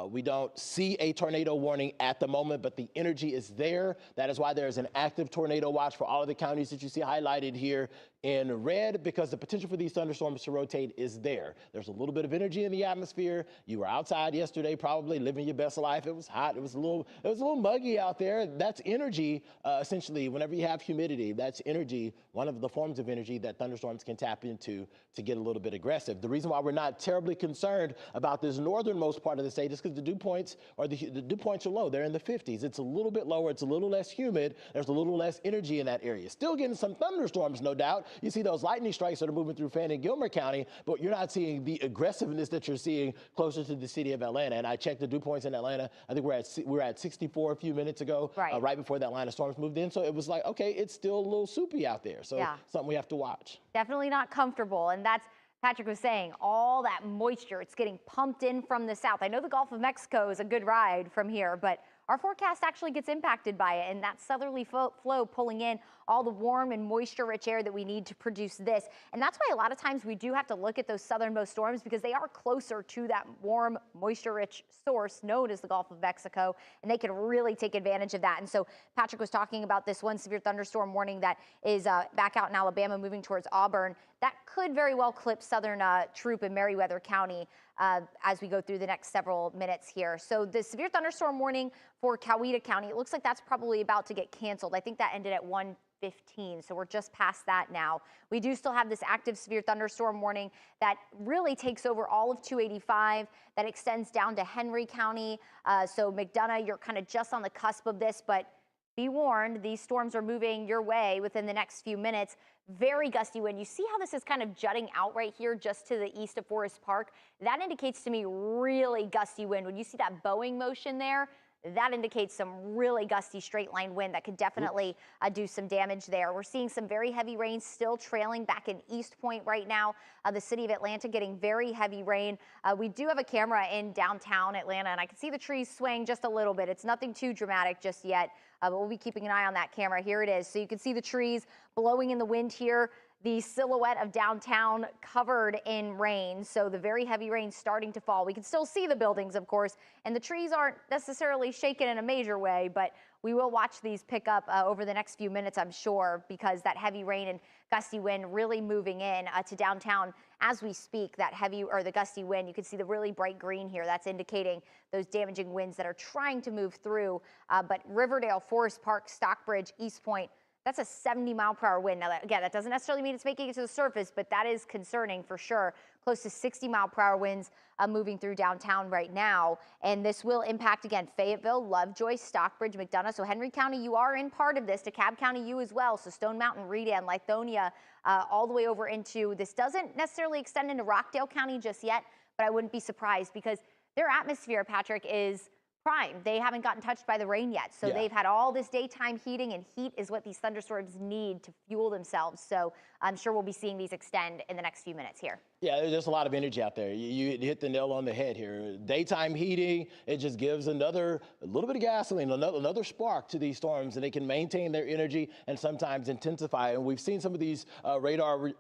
We don't see a tornado warning at the moment, but the energy is there. That is why there's an active tornado watch for all of the counties that you see highlighted here in red, because the potential for these thunderstorms to rotate is there. There's a little bit of energy in the atmosphere. You were outside yesterday, probably living your best life. It was hot. It was a little muggy out there. That's energy, essentially. Whenever you have humidity, that's energy, one of the forms of energy that thunderstorms can tap into to get a little bit aggressive. The reason why we're not terribly concerned about this northernmost part of the state is because the dew points are low. They're in the 50s. It's a little bit lower. It's a little less humid. There's a little less energy in that area. Still getting some thunderstorms, no doubt. You see those lightning strikes that are moving through Fannin and Gilmer County, but you're not seeing the aggressiveness that you're seeing closer to the city of Atlanta. And I checked the dew points in Atlanta. I think we were at 64 a few minutes ago, right before that line of storms moved in. So it was like, okay, it's still a little soupy out there. So something we have to watch. Definitely not comfortable. And that's, Patrick was saying, all that moisture, it's getting pumped in from the south. I know the Gulf of Mexico is a good ride from here, but our forecast actually gets impacted by it, and that southerly flow pulling in all the warm and moisture-rich air that we need to produce this. And that's why a lot of times we do have to look at those southernmost storms, because they are closer to that warm, moisture-rich source known as the Gulf of Mexico, and they can really take advantage of that. And so Patrick was talking about this one severe thunderstorm warning that is back out in Alabama moving towards Auburn. That could very well clip southern Troup and Meriwether County as we go through the next several minutes here. So the severe thunderstorm warning for Coweta County, it looks like that's probably about to get canceled. I think that ended at 1:15, so we're just past that now. We do still have this active severe thunderstorm warning that really takes over all of 285, that extends down to Henry County. So McDonough, you're kind of just on the cusp of this, but be warned, these storms are moving your way within the next few minutes. Very gusty wind. You see how this is kind of jutting out right here just to the east of Forest Park? That indicates to me really gusty wind. When you see that bowing motion there, that indicates some really gusty straight line wind that could definitely do some damage there. We're seeing some very heavy rain still trailing back in East Point right now. The city of Atlanta getting very heavy rain. We do have a camera in downtown Atlanta, and I can see the trees swaying just a little bit. It's nothing too dramatic just yet, but we'll be keeping an eye on that camera. Here it is. So you can see the trees blowing in the wind here. The silhouette of downtown covered in rain, so the very heavy rain starting to fall. We can still see the buildings, of course, and the trees aren't necessarily shaken in a major way, but we will watch these pick up over the next few minutes, I'm sure, because that heavy rain and gusty wind really moving in to downtown as we speak. That heavy or the gusty wind, you can see the really bright green here. That's indicating those damaging winds that are trying to move through. But Riverdale, Forest Park, Stockbridge, East Point, that's a 70-mile-per-hour wind. Now, again, that doesn't necessarily mean it's making it to the surface, but that is concerning for sure. Close to 60-mile-per-hour winds moving through downtown right now. And this will impact, again, Fayetteville, Lovejoy, Stockbridge, McDonough. So Henry County, you are in part of this. DeKalb County, you as well. So Stone Mountain, Redan, Lithonia, all the way over into, this doesn't necessarily extend into Rockdale County just yet, but I wouldn't be surprised because their atmosphere, Patrick, is prime. They haven't gotten touched by the rain yet. So Yeah. they've had all this daytime heating, and heat is what these thunderstorms need to fuel themselves. So I'm sure we'll be seeing these extend in the next few minutes here. Yeah, there's just a lot of energy out there. You hit the nail on the head here. Daytime heating, it just gives a little bit of gasoline, another spark to these storms, and they can maintain their energy and sometimes intensify. And we've seen some of these radar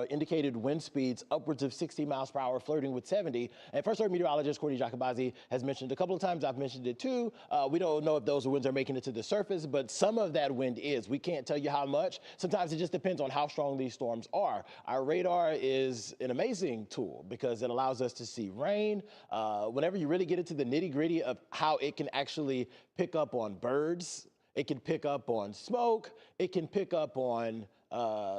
indicated wind speeds upwards of 60 miles per hour, flirting with 70. And First Alert meteorologist Courtney Jacobazi has mentioned a couple of times, I've mentioned it too, we don't know if those winds are making it to the surface, but some of that wind is. We can't tell you how much. Sometimes it just depends on how strong these storms are. Our radar is an amazing tool because it allows us to see rain. Whenever you really get into the nitty gritty of how it can actually pick up on birds, it can pick up on smoke, it can pick up on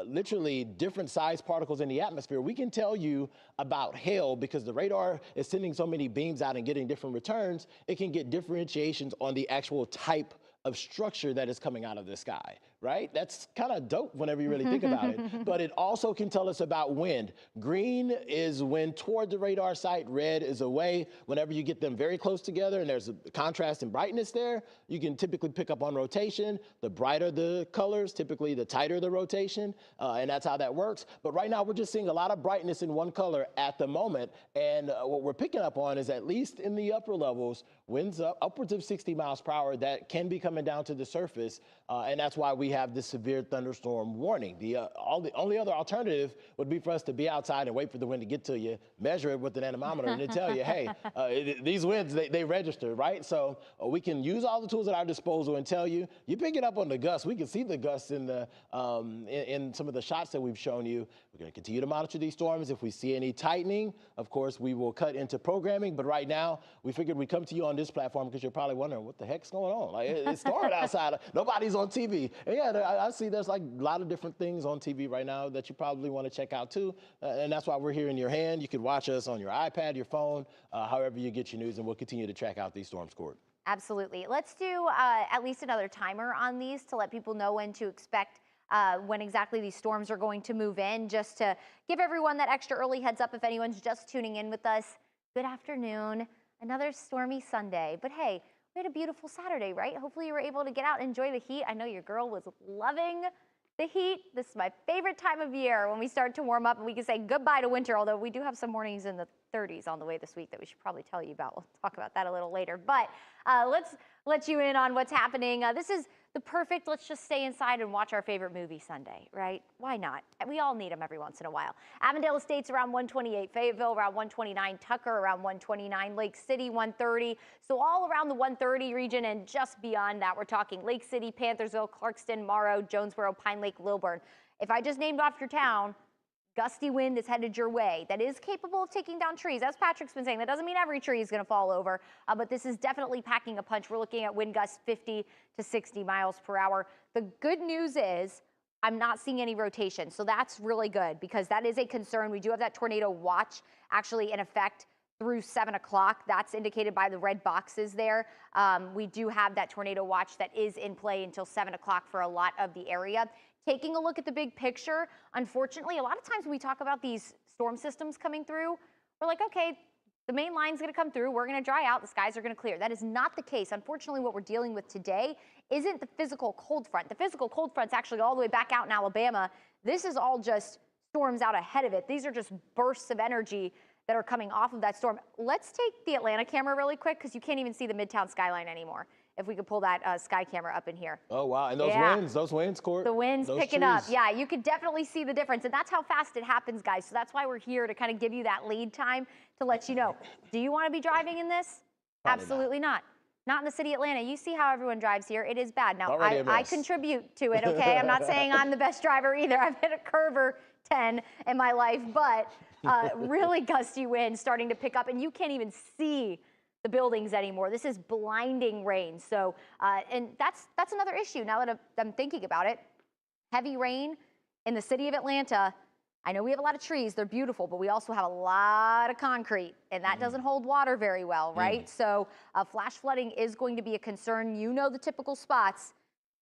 literally different size particles in the atmosphere. We can tell you about hail because the radar is sending so many beams out and getting different returns. It can get differentiations on the actual type of structure that is coming out of the sky, right? That's kind of dope whenever you really think about it. But it also can tell us about wind. Green is wind toward the radar site, red is away. Whenever you get them very close together and there's a contrast in brightness there, you can typically pick up on rotation. The brighter the colors, typically the tighter the rotation, and that's how that works. But right now we're just seeing a lot of brightness in one color at the moment. And what we're picking up on is, at least in the upper levels, winds upwards of 60 miles per hour that can be coming down to the surface, and that's why we have this severe thunderstorm warning. The only other alternative would be for us to be outside and wait for the wind to get to you, measure it with an anemometer, and to tell you, hey, these winds, they register, right? So we can use all the tools at our disposal and tell you, you pick it up on the gusts. We can see the gusts in the in some of the shots that we've shown you. We're going to continue to monitor these storms. If we see any tightening, of course, we will cut into programming. But right now, we figured we'd come to you on this platform because you're probably wondering, what the heck's going on? Like, it's storming outside. Nobody's on TV. And yeah, I see there's like a lot of different things on TV right now that you probably want to check out too. And that's why we're here in your hand. You can watch us on your iPad, your phone, however you get your news, and we'll continue to track out these storms, Court. Absolutely. Let's do at least another timer on these to let people know when to expect when exactly these storms are going to move in, just to give everyone that extra early heads up if anyone's just tuning in with us. Good afternoon. Another stormy Sunday. But hey, we had a beautiful Saturday, right? Hopefully you were able to get out and enjoy the heat. I know your girl was loving the heat. This is my favorite time of year when we start to warm up and we can say goodbye to winter, although we do have some mornings in the 30s on the way this week that we should probably tell you about. We'll talk about that a little later. But let's let you in on what's happening. This is the perfect, let's just stay inside and watch our favorite movie Sunday, right? Why not? We all need them every once in a while. Avondale Estates around 128, Fayetteville around 129, Tucker around 129, Lake City 130. So all around the 130 region and just beyond that, we're talking Lake City, Panthersville, Clarkston, Morrow, Jonesboro, Pine Lake, Lilburn. If I just named off your town, gusty wind is headed your way that is capable of taking down trees. As Patrick's been saying, that doesn't mean every tree is going to fall over, but this is definitely packing a punch. We're looking at wind gusts 50 to 60 miles per hour. The good news is I'm not seeing any rotation, so that's really good because that is a concern. We do have that tornado watch actually in effect through 7 o'clock. That's indicated by the red boxes there. We do have that tornado watch that is in play until 7 o'clock for a lot of the area. Taking a look at the big picture, unfortunately, a lot of times when we talk about these storm systems coming through, we're like, okay, the main line's going to come through, we're going to dry out, the skies are going to clear. That is not the case. Unfortunately, what we're dealing with today isn't the physical cold front. The physical cold front's actually all the way back out in Alabama. This is all just storms out ahead of it. These are just bursts of energy that are coming off of that storm. Let's take the Atlanta camera really quick because you can't even see the Midtown skyline anymore. If we could pull that sky camera up in here. Oh, wow. And those winds, Court. The wind's picking up. Yeah, you could definitely see the difference. And that's how fast it happens, guys. So that's why we're here to kind of give you that lead time to let you know. Do you want to be driving in this? Probably Absolutely not. Not in the city of Atlanta. You see how everyone drives here. It is bad. Now, I contribute to it, okay? I'm not saying I'm the best driver either. I've hit a curver 10 in my life, but really gusty wind starting to pick up, and you can't even see the buildings anymore. This is blinding rain. So, and that's another issue now that I'm thinking about it. Heavy rain in the city of Atlanta. I know we have a lot of trees, they're beautiful, but we also have a lot of concrete, and that doesn't hold water very well, right? So flash flooding is going to be a concern. You know the typical spots.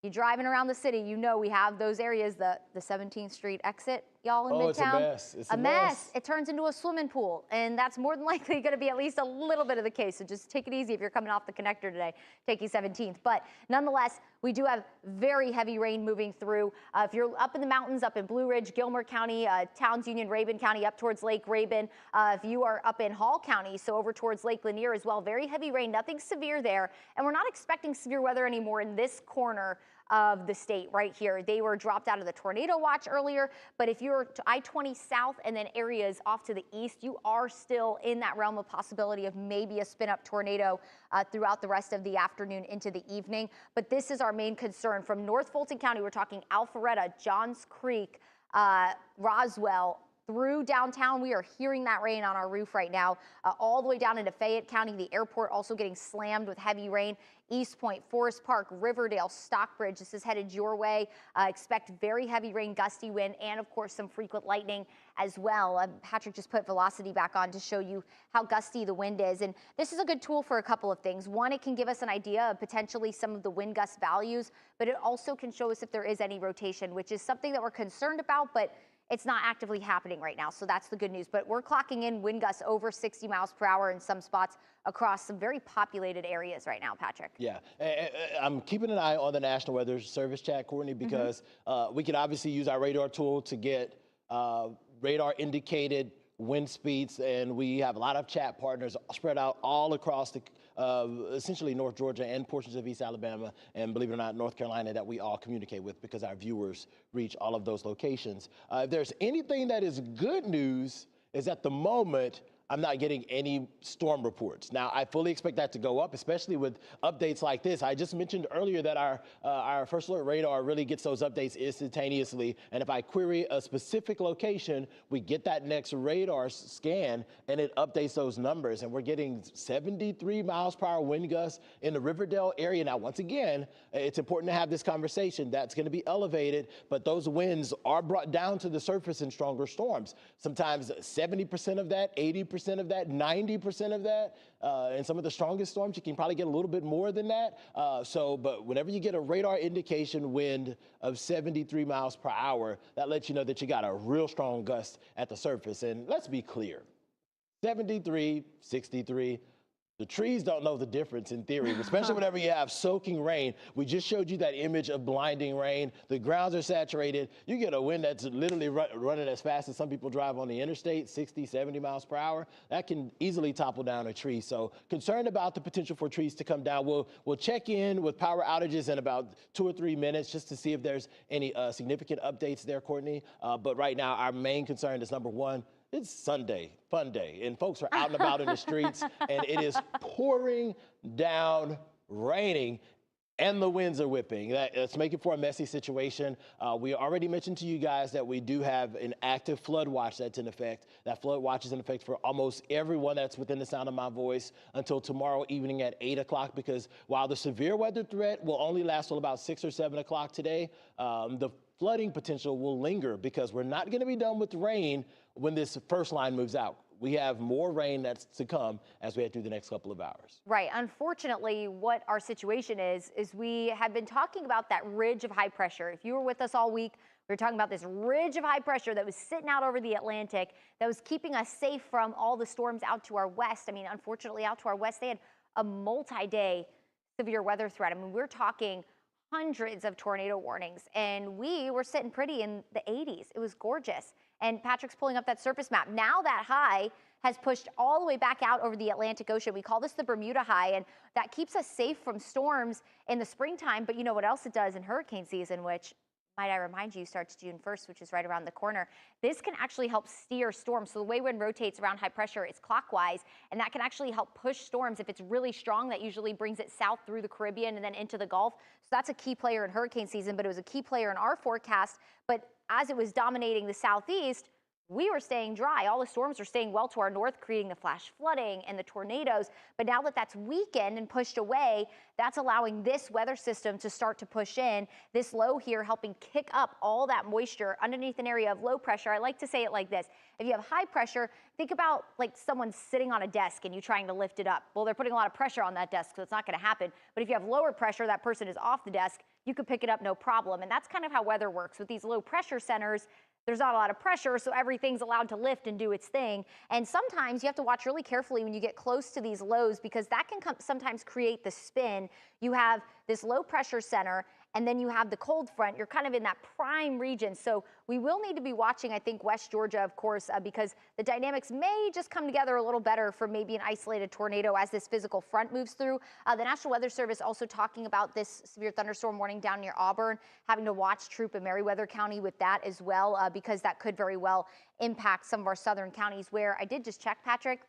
You're driving around the city, you know we have those areas, the 17th Street exit y'all in Oh, Midtown? it's a mess. It's a mess. mess. It turns into a swimming pool, and that's more than likely going to be at least a little bit of the case. So just take it easy if you're coming off the connector today, taking 17th. But nonetheless, we do have very heavy rain moving through. If you're up in the mountains, up in Blue Ridge, Gilmer County, Towns Union, Rabun County, up towards Lake Rabun. If you are up in Hall County, so over towards Lake Lanier as well, very heavy rain, nothing severe there. And we're not expecting severe weather anymore in this corner of the state right here. They were dropped out of the tornado watch earlier, but if you're to I-20 south and then areas off to the east, you are still in that realm of possibility of maybe a spin-up tornado throughout the rest of the afternoon into the evening. But this is our main concern. From North Fulton County, we're talking Alpharetta, Johns Creek, Roswell, through downtown. We are hearing that rain on our roof right now, all the way down into Fayette County. The airport also getting slammed with heavy rain. East Point, Forest Park, Riverdale, Stockbridge. This is headed your way. Expect very heavy rain, gusty wind, and of course some frequent lightning as well. Patrick just put velocity back on to show you how gusty the wind is. And this is a good tool for a couple of things. One, it can give us an idea of potentially some of the wind gust values, but it also can show us if there is any rotation, which is something that we're concerned about, but it's not actively happening right now, so that's the good news. But we're clocking in wind gusts over 60 miles per hour in some spots across some very populated areas right now, Patrick. Yeah, I'm keeping an eye on the National Weather Service chat, Courtney, because we can obviously use our radar tool to get radar indicated wind speeds, and we have a lot of chat partners spread out all across the essentially North Georgia and portions of East Alabama, and believe it or not, North Carolina, that we all communicate with because our viewers reach all of those locations. If there's anything that is good news, is at the moment, I'm not getting any storm reports. Now, I fully expect that to go up, especially with updates like this. I just mentioned earlier that our first alert radar really gets those updates instantaneously. And if I query a specific location, we get that next radar scan and it updates those numbers. And we're getting 73 miles per hour wind gusts in the Riverdale area. Now, once again, it's important to have this conversation. That's going to be elevated, but those winds are brought down to the surface in stronger storms. Sometimes 70% of that, 80% of that, 90% of that. And some of the strongest storms, you can probably get a little bit more than that. But whenever you get a radar indication wind of 73 miles per hour, that lets you know that you got a real strong gust at the surface. And let's be clear, 73, 63, the trees don't know the difference in theory, especially whenever you have soaking rain. We just showed you that image of blinding rain. The grounds are saturated. You get a wind that's literally running as fast as some people drive on the interstate, 60, 70 miles per hour. That can easily topple down a tree. So concerned about the potential for trees to come down. We'll check in with power outages in about 2 or 3 minutes just to see if there's any significant updates there, Courtney. But right now, our main concern is number one, it's Sunday, fun day, and folks are out and about in the streets, and it is pouring down, raining, and the winds are whipping. That's making for a messy situation. We already mentioned to you guys that we do have an active flood watch that's in effect. That flood watch is in effect for almost everyone that's within the sound of my voice until tomorrow evening at 8 o'clock, because while the severe weather threat will only last till about 6 or 7 o'clock today, the flooding potential will linger because we're not going to be done with rain when this first line moves out. We have more rain that's to come as we head through the next couple of hours. Right. Unfortunately, what our situation is we have been talking about that ridge of high pressure. If you were with us all week, we were talking about this ridge of high pressure that was sitting out over the Atlantic that was keeping us safe from all the storms out to our west. I mean, unfortunately, out to our west, they had a multi-day severe weather threat. I mean, we're talking hundreds of tornado warnings, and we were sitting pretty in the 80s. It was gorgeous. And Patrick's pulling up that surface map. Now that high has pushed all the way back out over the Atlantic Ocean. We call this the Bermuda high, and that keeps us safe from storms in the springtime. But you know what else it does in hurricane season, which, might I remind you, starts June 1st, which is right around the corner. This can actually help steer storms. So the way wind rotates around high pressure is clockwise, and that can actually help push storms. If it's really strong, that usually brings it south through the Caribbean and then into the Gulf. So that's a key player in hurricane season, but it was a key player in our forecast. But as it was dominating the southeast, we were staying dry. All the storms were staying well to our north, creating the flash flooding and the tornadoes. But now that that's weakened and pushed away, that's allowing this weather system to start to push in. This low here helping kick up all that moisture underneath an area of low pressure. I like to say it like this. If you have high pressure, think about like someone sitting on a desk and you trying to lift it up. Well, they're putting a lot of pressure on that desk, so it's not going to happen. But if you have lower pressure, that person is off the desk, you could pick it up no problem. And that's kind of how weather works. With these low pressure centers, there's not a lot of pressure, so everything's allowed to lift and do its thing. And sometimes you have to watch really carefully when you get close to these lows, because that can sometimes create the spin. You have this low pressure center, and then you have the cold front. You're kind of in that prime region. So we will need to be watching, I think, West Georgia, of course, because the dynamics may just come together a little better for maybe an isolated tornado as this physical front moves through. The National Weather Service also talking about this severe thunderstorm warning down near Auburn, having to watch Troup and Meriwether County with that as well, because that could very well impact some of our southern counties, where I did just check, Patrick,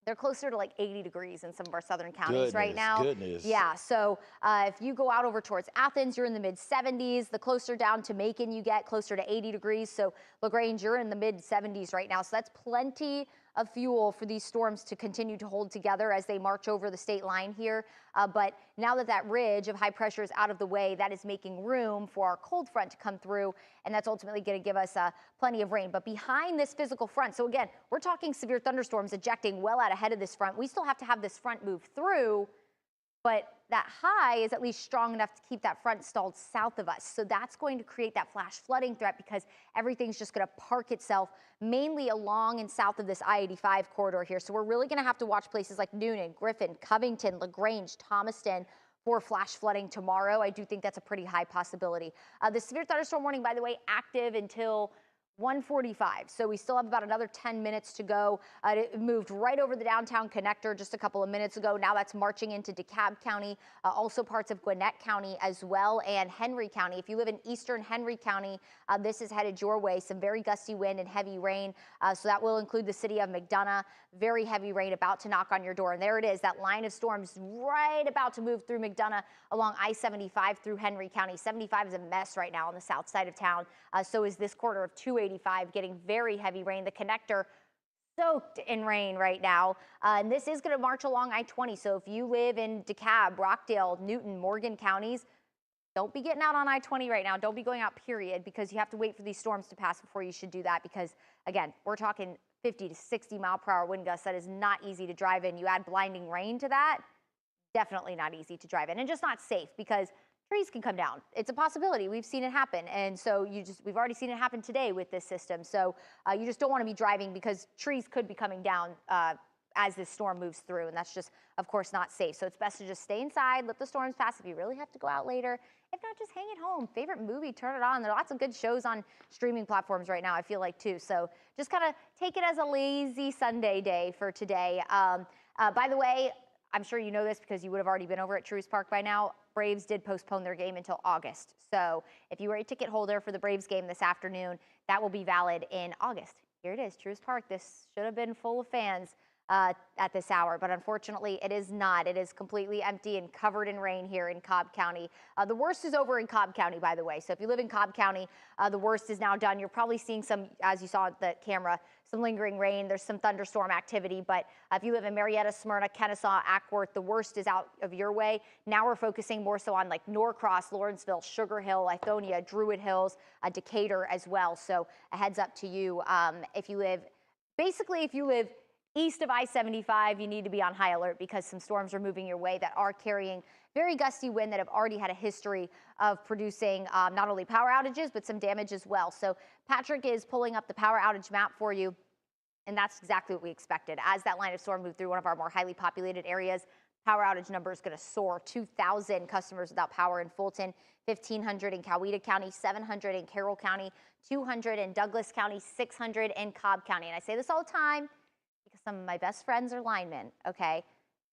they're closer to like 80 degrees in some of our southern counties right now. Goodness. Yeah, so if you go out over towards Athens, you're in the mid 70s. The closer down to Macon you get, closer to 80 degrees. So LaGrange, you're in the mid 70s right now. So that's plenty of fuel for these storms to continue to hold together as they march over the state line here. But now that that ridge of high pressure is out of the way, that is making room for our cold front to come through, and that's ultimately going to give us plenty of rain. But behind this physical front, so again, we're talking severe thunderstorms ejecting well out ahead of this front. We still have to have this front move through, but that high is at least strong enough to keep that front stalled south of us. So that's going to create that flash flooding threat, because everything's just going to park itself mainly along and south of this I-85 corridor here. So we're really going to have to watch places like Noonan, Griffin, Covington, LaGrange, Thomaston for flash flooding tomorrow. I do think that's a pretty high possibility. The severe thunderstorm warning, by the way, active until 1:45. So we still have about another 10 minutes to go. It moved right over the downtown connector just a couple of minutes ago. Now that's marching into DeKalb County, also parts of Gwinnett County as well, and Henry County. If you live in eastern Henry County, this is headed your way. Some very gusty wind and heavy rain. So that will include the city of McDonough. Very heavy rain about to knock on your door. And there it is, that line of storms right about to move through McDonough along I-75 through Henry County. 75 is a mess right now on the south side of town. So is this quarter of 285, getting very heavy rain. The connector soaked in rain right now. And this is going to march along I-20. So if you live in DeKalb, Rockdale, Newton, Morgan counties, don't be getting out on I-20 right now. Don't be going out, period, because you have to wait for these storms to pass before you should do that. Because, again, we're talking 50 to 60 mile per hour wind gusts. That is not easy to drive in. You add blinding rain to that, definitely not easy to drive in, and just not safe, because trees can come down. It's a possibility. We've seen it happen. And so we've already seen it happen today with this system. So you just don't want to be driving, because trees could be coming down as this storm moves through. And that's just, of course, not safe. So it's best to just stay inside, let the storms pass. If you really have to go out later, if not, just hang at home. Favorite movie, turn it on. There are lots of good shows on streaming platforms right now, I feel like, too. So just kind of take it as a lazy Sunday day for today. By the way, I'm sure you know this because you would have already been over at Truist Park by now. Braves did postpone their game until August. So if you were a ticket holder for the Braves game this afternoon, that will be valid in August. Here it is, Truist Park. This should have been full of fans at this hour, but unfortunately it is not. It is completely empty and covered in rain here in Cobb County. The worst is over in Cobb County, by the way. So if you live in Cobb County, the worst is now done. You're probably seeing some, as you saw at the camera, some lingering rain. There's some thunderstorm activity, but if you live in Marietta, Smyrna, Kennesaw, Ackworth, the worst is out of your way. Now we're focusing more so on like Norcross, Lawrenceville, Sugar Hill, Lithonia, Druid Hills, Decatur as well. So a heads up to you. If you live east of I-75, you need to be on high alert, because some storms are moving your way that are carrying very gusty wind that have already had a history of producing not only power outages, but some damage as well. So Patrick is pulling up the power outage map for you, and that's exactly what we expected. As that line of storm moved through one of our more highly populated areas, power outage number is going to soar. 2,000 customers without power in Fulton, 1,500 in Coweta County, 700 in Carroll County, 200 in Douglas County, 600 in Cobb County. And I say this all the time because some of my best friends are linemen, okay?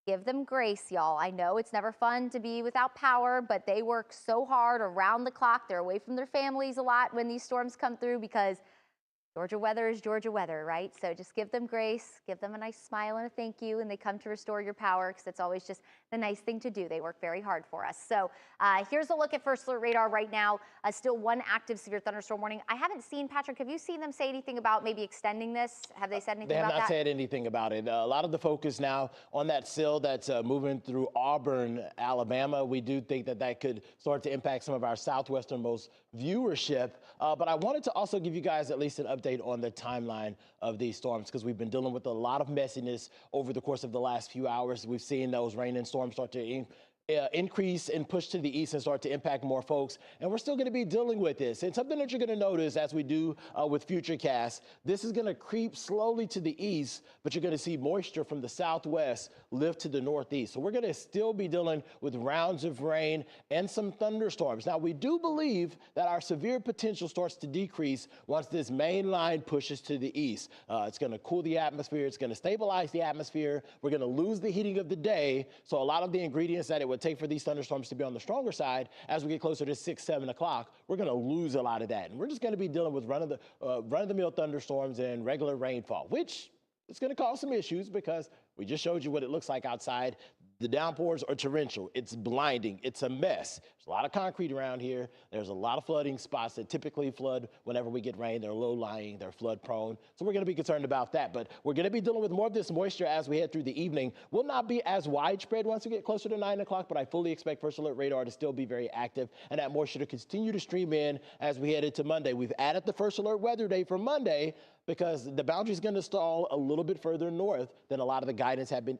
Give them grace, y'all. I know it's never fun to be without power, but they work so hard around the clock. They're away from their families a lot when these storms come through, because Georgia weather is Georgia weather, right? So just give them grace, give them a nice smile and a thank you, and they come to restore your power, because it's always just the nice thing to do. They work very hard for us. So here's a look at First Alert Radar right now. Still one active severe thunderstorm warning. I haven't seen, Patrick, have you seen them say anything about maybe extending this? Have they said anything about that? They have not said anything about it. A lot of the focus now on that sill that's moving through Auburn, Alabama. We do think that that could start to impact some of our southwesternmost viewership. But I wanted to also give you guys at least an update on the timeline of these storms, because we've been dealing with a lot of messiness over the course of the last few hours. We've seen those rain and storms start to increase and push to the east and start to impact more folks. And we're still going to be dealing with this. And something that you're going to notice as we do with Futurecast, this is going to creep slowly to the east, but you're going to see moisture from the southwest lift to the northeast. So we're going to still be dealing with rounds of rain and some thunderstorms. Now, we do believe that our severe potential starts to decrease once this main line pushes to the east. It's going to cool the atmosphere. It's going to stabilize the atmosphere. We're going to lose the heating of the day. So a lot of the ingredients that it would take for these thunderstorms to be on the stronger side, as we get closer to 6, 7 o'clock, we're going to lose a lot of that. And we're just going to be dealing with run-of-the-mill thunderstorms and regular rainfall, which is going to cause some issues because we just showed you what it looks like outside. The downpours are torrential. It's blinding. It's a mess. There's a lot of concrete around here. There's a lot of flooding spots that typically flood whenever we get rain. They're low-lying. They're flood-prone. So we're going to be concerned about that. But we're going to be dealing with more of this moisture as we head through the evening. Will not be as widespread once we get closer to 9 o'clock, but I fully expect First Alert radar to still be very active and that moisture to continue to stream in as we head into Monday. We've added the First Alert weather day for Monday because the boundary is going to stall a little bit further north than a lot of the guidance had been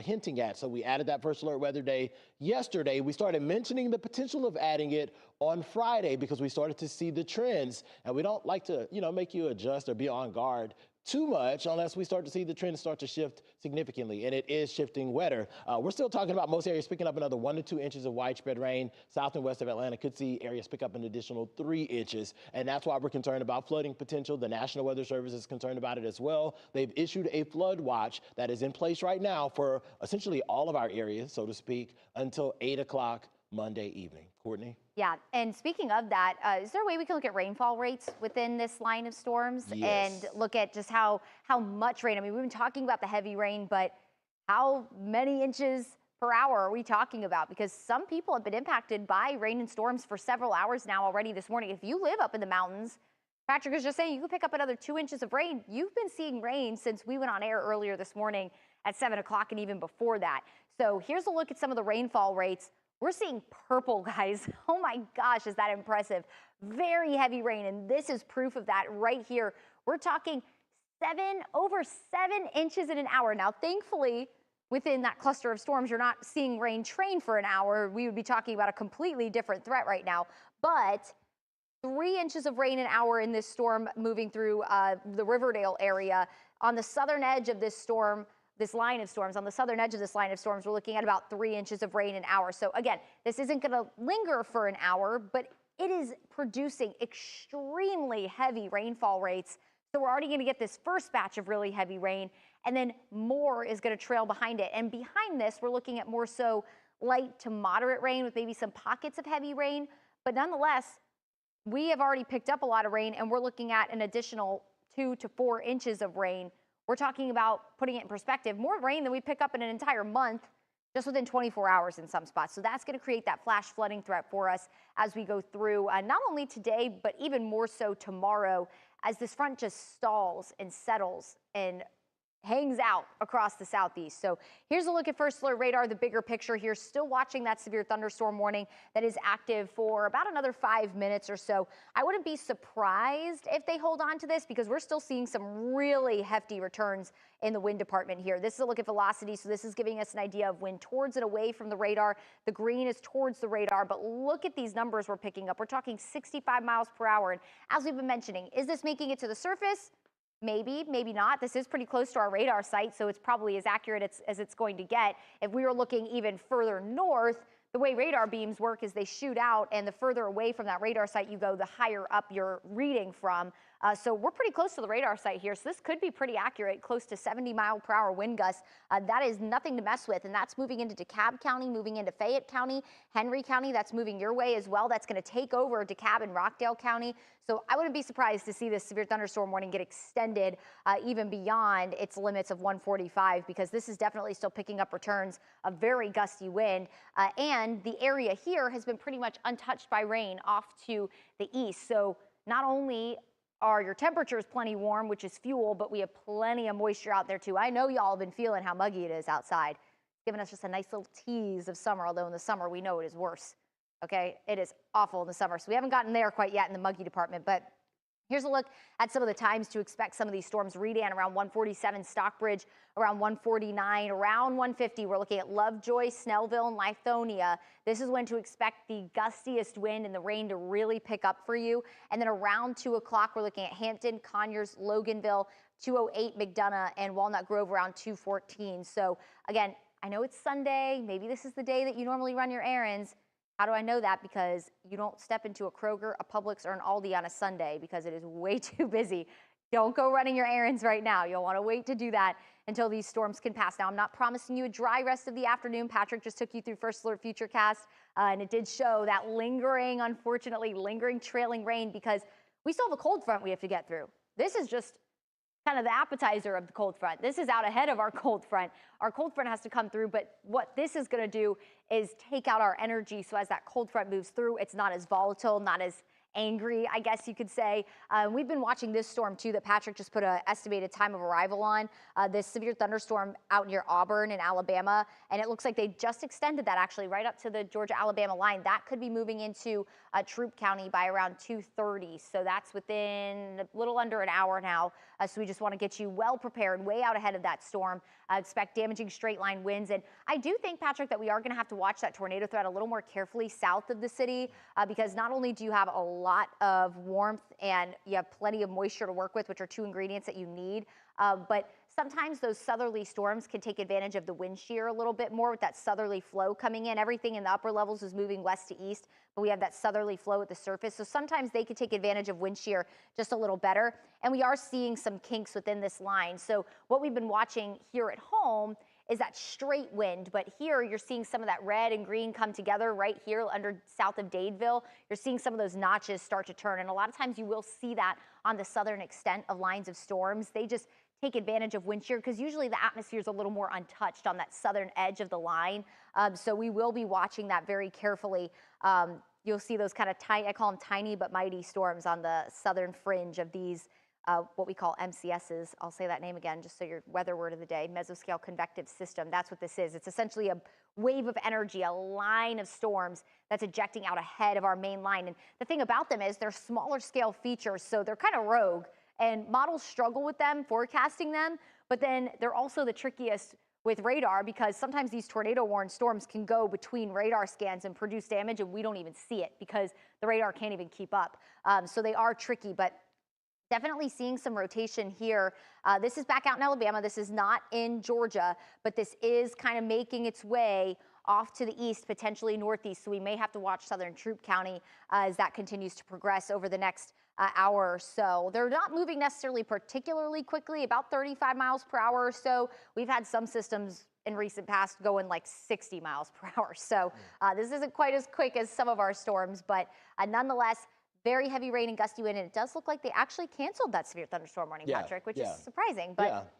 hinting at. So we added that First Alert weather day yesterday. We started mentioning the potential of adding it on Friday because we started to see the trends, and we don't like to, make you adjust or be on guard too much unless we start to see the trends start to shift significantly, and it is shifting wetter. We're still talking about most areas picking up another 1 to 2 inches of widespread rain. South and west of Atlanta could see areas pick up an additional 3 inches, and that's why we're concerned about flooding potential. The National Weather Service is concerned about it as well. They've issued a flood watch that is in place right now for essentially all of our areas, so to speak, until 8 o'clock Monday evening. Courtney? Yeah, and speaking of that, is there a way we can look at rainfall rates within this line of storms Yes. and look at just how much rain? I mean, we've been talking about the heavy rain, but how many inches per hour are we talking about? Because some people have been impacted by rain and storms for several hours now already this morning. If you live up in the mountains, Patrick was just saying you could pick up another 2 inches of rain. You've been seeing rain since we went on air earlier this morning at 7 o'clock and even before that. So here's a look at some of the rainfall rates. We're seeing purple, guys. Oh my gosh, is that impressive? Very heavy rain, and this is proof of that right here. We're talking over 7 inches in an hour. Now, thankfully, within that cluster of storms, you're not seeing rain train for an hour. We would be talking about a completely different threat right now. But 3 inches of rain an hour in this storm moving through the Riverdale area. On the southern edge of this storm, this line of storms, on the southern edge of this line of storms, we're looking at about 3 inches of rain an hour. So again, this isn't going to linger for an hour, but it is producing extremely heavy rainfall rates. So we're already going to get this first batch of really heavy rain, and then more is going to trail behind it. And behind this, we're looking at more so light to moderate rain with maybe some pockets of heavy rain. But nonetheless, we have already picked up a lot of rain, and we're looking at an additional 2 to 4 inches of rain. We're talking about, putting it in perspective, more rain than we pick up in an entire month just within 24 hours in some spots. So that's going to create that flash flooding threat for us as we go through not only today, but even more so tomorrow as this front just stalls and settles and hangs out across the southeast. So here's a look at First Alert radar, the bigger picture here. Still watching that severe thunderstorm warning that is active for about another 5 minutes or so. I wouldn't be surprised if they hold on to this because we're still seeing some really hefty returns in the wind department here. This is a look at velocity. So this is giving us an idea of wind towards and away from the radar. The green is towards the radar, but look at these numbers we're picking up. We're talking 65 miles per hour. And as we've been mentioning, is this making it to the surface? Maybe, maybe not. This is pretty close to our radar site, so it's probably as accurate as it's going to get. If we were looking even further north, the way radar beams work is they shoot out, and the further away from that radar site you go, the higher up you're reading from. So we're pretty close to the radar site here, so this could be pretty accurate, close to 70-mile-per-hour wind gusts. That is nothing to mess with, and that's moving into DeKalb County, moving into Fayette County, Henry County. That's moving your way as well. That's going to take over DeKalb and Rockdale County. So I wouldn't be surprised to see this severe thunderstorm warning get extended even beyond its limits of 145, because this is definitely still picking up returns of very gusty wind. And the area here has been pretty much untouched by rain off to the east. So not only are your temperatures plenty warm, which is fuel, but we have plenty of moisture out there too. I know y'all have been feeling how muggy it is outside, giving us just a nice little tease of summer, although in the summer we know it is worse. Okay, it is awful in the summer. So we haven't gotten there quite yet in the muggy department, but Here's a look at some of the times to expect some of these storms. Redan around 147, Stockbridge around 149, around 150. We're looking at Lovejoy, Snellville, and Lithonia. This is when to expect the gustiest wind and the rain to really pick up for you. And then around 2 o'clock, we're looking at Hampton, Conyers, Loganville, 208, McDonough, and Walnut Grove around 214. So again, I know it's Sunday. Maybe this is the day that you normally run your errands. How do I know that? Because you don't step into a Kroger, a Publix, or an Aldi on a Sunday because it is way too busy. Don't go running your errands right now. You'll want to wait to do that until these storms can pass. Now, I'm not promising you a dry rest of the afternoon. Patrick just took you through First Alert Futurecast, and it did show that lingering, unfortunately, lingering trailing rain because we still have a cold front we have to get through. This is just kind of the appetizer of the cold front. This is out ahead of our cold front. Our cold front has to come through, but what this is going to do is take out our energy. So as that cold front moves through, it's not as volatile, not as angry, I guess you could say. We've been watching this storm too that Patrick just put an estimated time of arrival on, this severe thunderstorm out near Auburn in Alabama, and it looks like they just extended that actually right up to the Georgia-Alabama line. That could be moving into Troup County by around 2:30, so that's within a little under an hour now. So we just want to get you well prepared, way out ahead of that storm. Expect damaging straight line winds, and I do think, Patrick, that we are going to have to watch that tornado threat a little more carefully south of the city because not only do you have a lot of warmth and you have plenty of moisture to work with, which are two ingredients that you need, but sometimes those southerly storms can take advantage of the wind shear a little bit more with that southerly flow coming in. Everything in the upper levels is moving west to east, but we have that southerly flow at the surface. So sometimes they can take advantage of wind shear just a little better. And we are seeing some kinks within this line. So what we've been watching here at home is that straight wind, but here you're seeing some of that red and green come together right here under south of Dadeville. You're seeing some of those notches start to turn, and a lot of times you will see that on the southern extent of lines of storms. They just take advantage of wind shear because usually the atmosphere is a little more untouched on that southern edge of the line. So we will be watching that very carefully. You'll see those kind of tiny, I call them tiny but mighty storms on the southern fringe of these what we call MCSs. I'll say that name again just so your weather word of the day, mesoscale convective system. That's what this is. It's essentially a wave of energy, a line of storms that's ejecting out ahead of our main line. And the thing about them is they're smaller scale features, so they're kind of rogue. And models struggle with them, forecasting them, but then they're also the trickiest with radar because sometimes these tornado-warned storms can go between radar scans and produce damage, and we don't even see it because the radar can't even keep up. So they are tricky, but definitely seeing some rotation here. This is back out in Alabama. This is not in Georgia, but this is kind of making its way off to the east, potentially northeast. So we may have to watch southern Troup County as that continues to progress over the next hour or so. They're not moving necessarily particularly quickly, about 35 miles per hour or so. We've had some systems in recent past going like 60 miles per hour. So this isn't quite as quick as some of our storms, but nonetheless, very heavy rain and gusty wind, and it does look like they actually canceled that severe thunderstorm warning, Patrick, which is surprising, but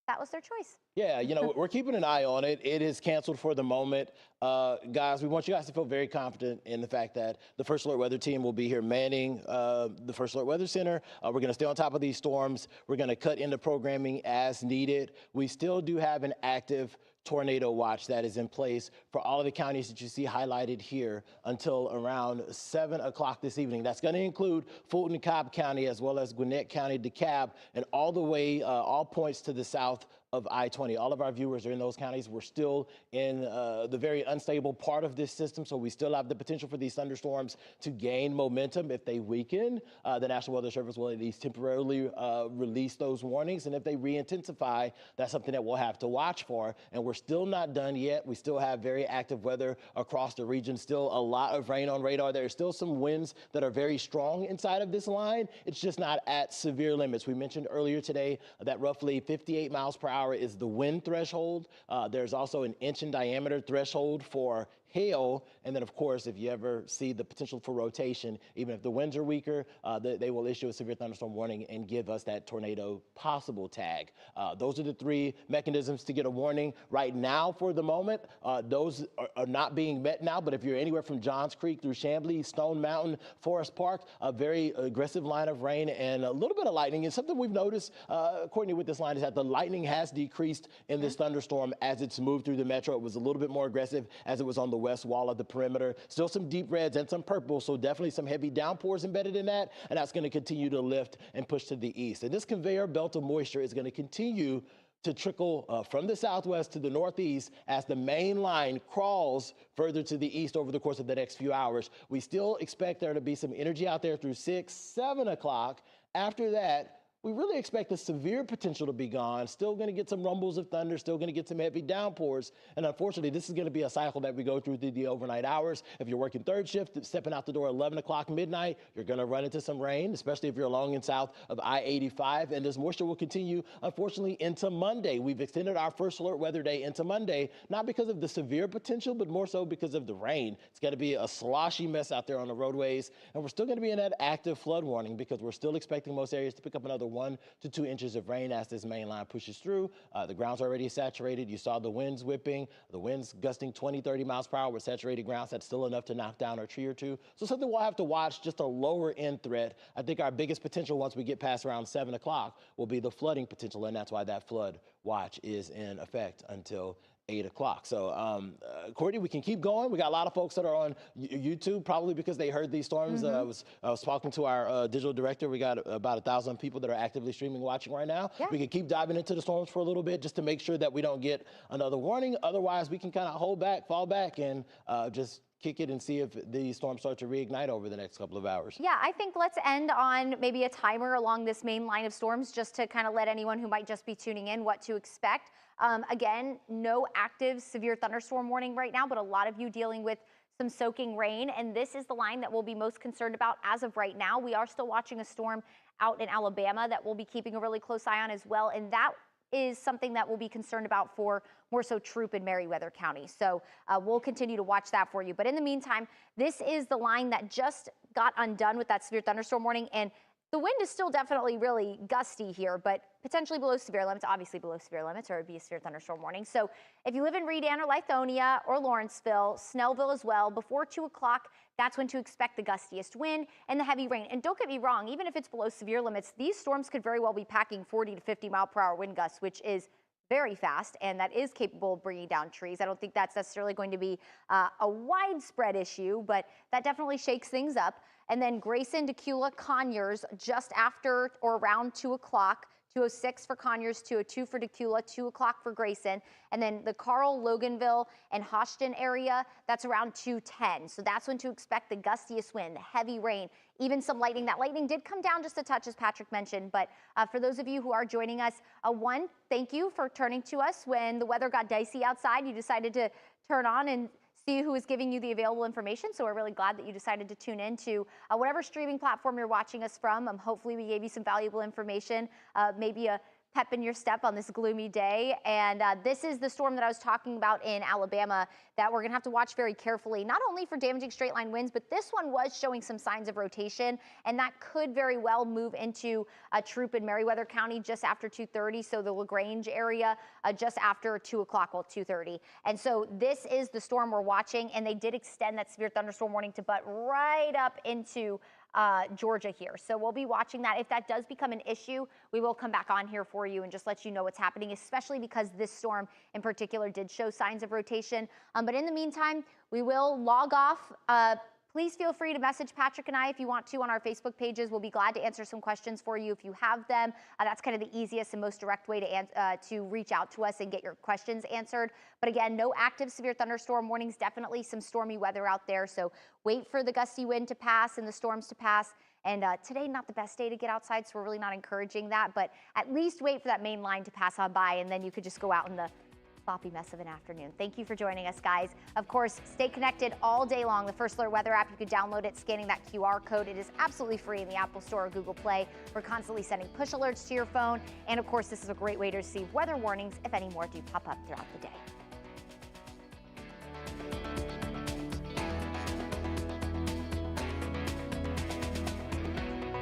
that was their choice. Yeah, you know, we're keeping an eye on it. It is canceled for the moment. Guys, we want you guys to feel very confident in the fact that the First Alert Weather team will be here manning the First Alert Weather Center. We're going to stay on top of these storms. We're going to cut into programming as needed. We still do have an active tornado watch that is in place for all of the counties that you see highlighted here until around 7 o'clock this evening. That's going to include Fulton, Cobb County, as well as Gwinnett County, DeKalb, and all the way, all points to the south of I-20. All of our viewers are in those counties. We're still in the very unstable part of this system, so we still have the potential for these thunderstorms to gain momentum. If they weaken, the National Weather Service will at least temporarily release those warnings, and if they re-intensify, that's something that we'll have to watch for. And we're still not done yet. We still have very active weather across the region, still a lot of rain on radar. There are still some winds that are very strong inside of this line. It's just not at severe limits. We mentioned earlier today that roughly 58 miles per hour is the wind threshold. There's also an inch in diameter threshold for hail. And then, of course, if you ever see the potential for rotation, even if the winds are weaker, they will issue a severe thunderstorm warning and give us that tornado possible tag. Those are the three mechanisms to get a warning. Right now, for the moment, those are not being met now. But if you're anywhere from Johns Creek through Chamblee, Stone Mountain, Forest Park, a very aggressive line of rain and a little bit of lightning. And something we've noticed, Courtney, with this line is that the lightning has has decreased in this thunderstorm as it's moved through the metro. It was a little bit more aggressive as it was on the west wall of the perimeter. Still some deep reds and some purple, so definitely some heavy downpours embedded in that, and that's going to continue to lift and push to the east. And this conveyor belt of moisture is going to continue to trickle from the southwest to the northeast as the main line crawls further to the east over the course of the next few hours. We still expect there to be some energy out there through 6, 7 o'clock. After that, we really expect the severe potential to be gone. Still going to get some rumbles of thunder, still going to get some heavy downpours. And unfortunately, this is going to be a cycle that we go through the overnight hours. If you're working third shift, stepping out the door 11 o'clock midnight, you're going to run into some rain, especially if you're along and south of I-85. And this moisture will continue, unfortunately, into Monday. We've extended our first alert weather day into Monday, not because of the severe potential, but more so because of the rain. It's going to be a sloshy mess out there on the roadways. And we're still going to be in that active flood warning because we're still expecting most areas to pick up another 1 to 2 inches of rain as this main line pushes through. The ground's already saturated. You saw the winds whipping, the winds gusting 20, 30 miles per hour with saturated grounds. That's still enough to knock down a tree or two. So something we'll have to watch, just a lower end threat. I think our biggest potential once we get past around 7 o'clock will be the flooding potential, and that's why that flood watch is in effect until 8 o'clock. So, Courtney, we can keep going. We got a lot of folks that are on YouTube, probably because they heard these storms. I was talking to our digital director. We got about 1,000 people that are actively streaming, watching right now. Yeah. We can keep diving into the storms for a little bit just to make sure that we don't get another warning. Otherwise, we can kind of hold back, fall back, and just kick it and see if the storms start to reignite over the next couple of hours. Yeah, I think let's end on maybe a timer along this main line of storms just to kind of let anyone who might just be tuning in what to expect. Again, no active severe thunderstorm warning right now, but a lot of you dealing with some soaking rain. And this is the line that we'll be most concerned about as of right now. We are still watching a storm out in Alabama that we'll be keeping a really close eye on as well. And that is something that we'll be concerned about for more so Troop and Meriwether County. So we'll continue to watch that for you. But in the meantime, this is the line that just got undone with that severe thunderstorm warning. And the wind is still definitely really gusty here, but potentially below severe limits, obviously below severe limits, or it'd be a severe thunderstorm warning. So if you live in Redan or Lithonia or Lawrenceville, Snellville as well, before 2 o'clock, that's when to expect the gustiest wind and the heavy rain. And don't get me wrong, even if it's below severe limits, these storms could very well be packing 40 to 50 mile per hour wind gusts, which is very fast, and that is capable of bringing down trees. I don't think that's necessarily going to be a widespread issue, but that definitely shakes things up. And then Grayson, Decula, Conyers just after or around 2 o'clock, 2:06 for Conyers, 2:02 for Decula, 2 o'clock for Grayson. And then the Carl, Loganville, and Hoshton area, that's around 2:10. So that's when to expect the gustiest wind, the heavy rain, even some lightning. That lightning did come down just a touch, as Patrick mentioned. But for those of you who are joining us, one, thank you for turning to us when the weather got dicey outside. You decided to turn on and see who is giving you the available information. So we're really glad that you decided to tune in to whatever streaming platform you're watching us from. Hopefully we gave you some valuable information, maybe a pep in your step on this gloomy day. And this is the storm that I was talking about in Alabama that we're gonna have to watch very carefully, not only for damaging straight line winds, but this one was showing some signs of rotation, and that could very well move into Troop in Meriwether County just after 2:30. So the LaGrange area just after 2 o'clock, well, 2:30. And so this is the storm we're watching, and they did extend that severe thunderstorm warning to butt right up into Georgia here. So we'll be watching that. If that does become an issue, we will come back on here for you and just let you know what's happening, especially because this storm in particular did show signs of rotation. But in the meantime, we will log off. Please feel free to message Patrick and I if you want to on our Facebook pages. We'll be glad to answer some questions for you if you have them. That's kind of the easiest and most direct way to reach out to us and get your questions answered. But again, no active severe thunderstorm warnings, definitely some stormy weather out there. So wait for the gusty wind to pass and the storms to pass. And today, not the best day to get outside, so we're really not encouraging that. But at least wait for that main line to pass on by, and then you could just go out in the sloppy mess of an afternoon. Thank you for joining us, guys. Of course, stay connected all day long. The First Alert Weather app, you can download it scanning that QR code. It is absolutely free in the Apple Store or Google Play. We're constantly sending push alerts to your phone. And of course, this is a great way to receive weather warnings if any more do pop up throughout the day.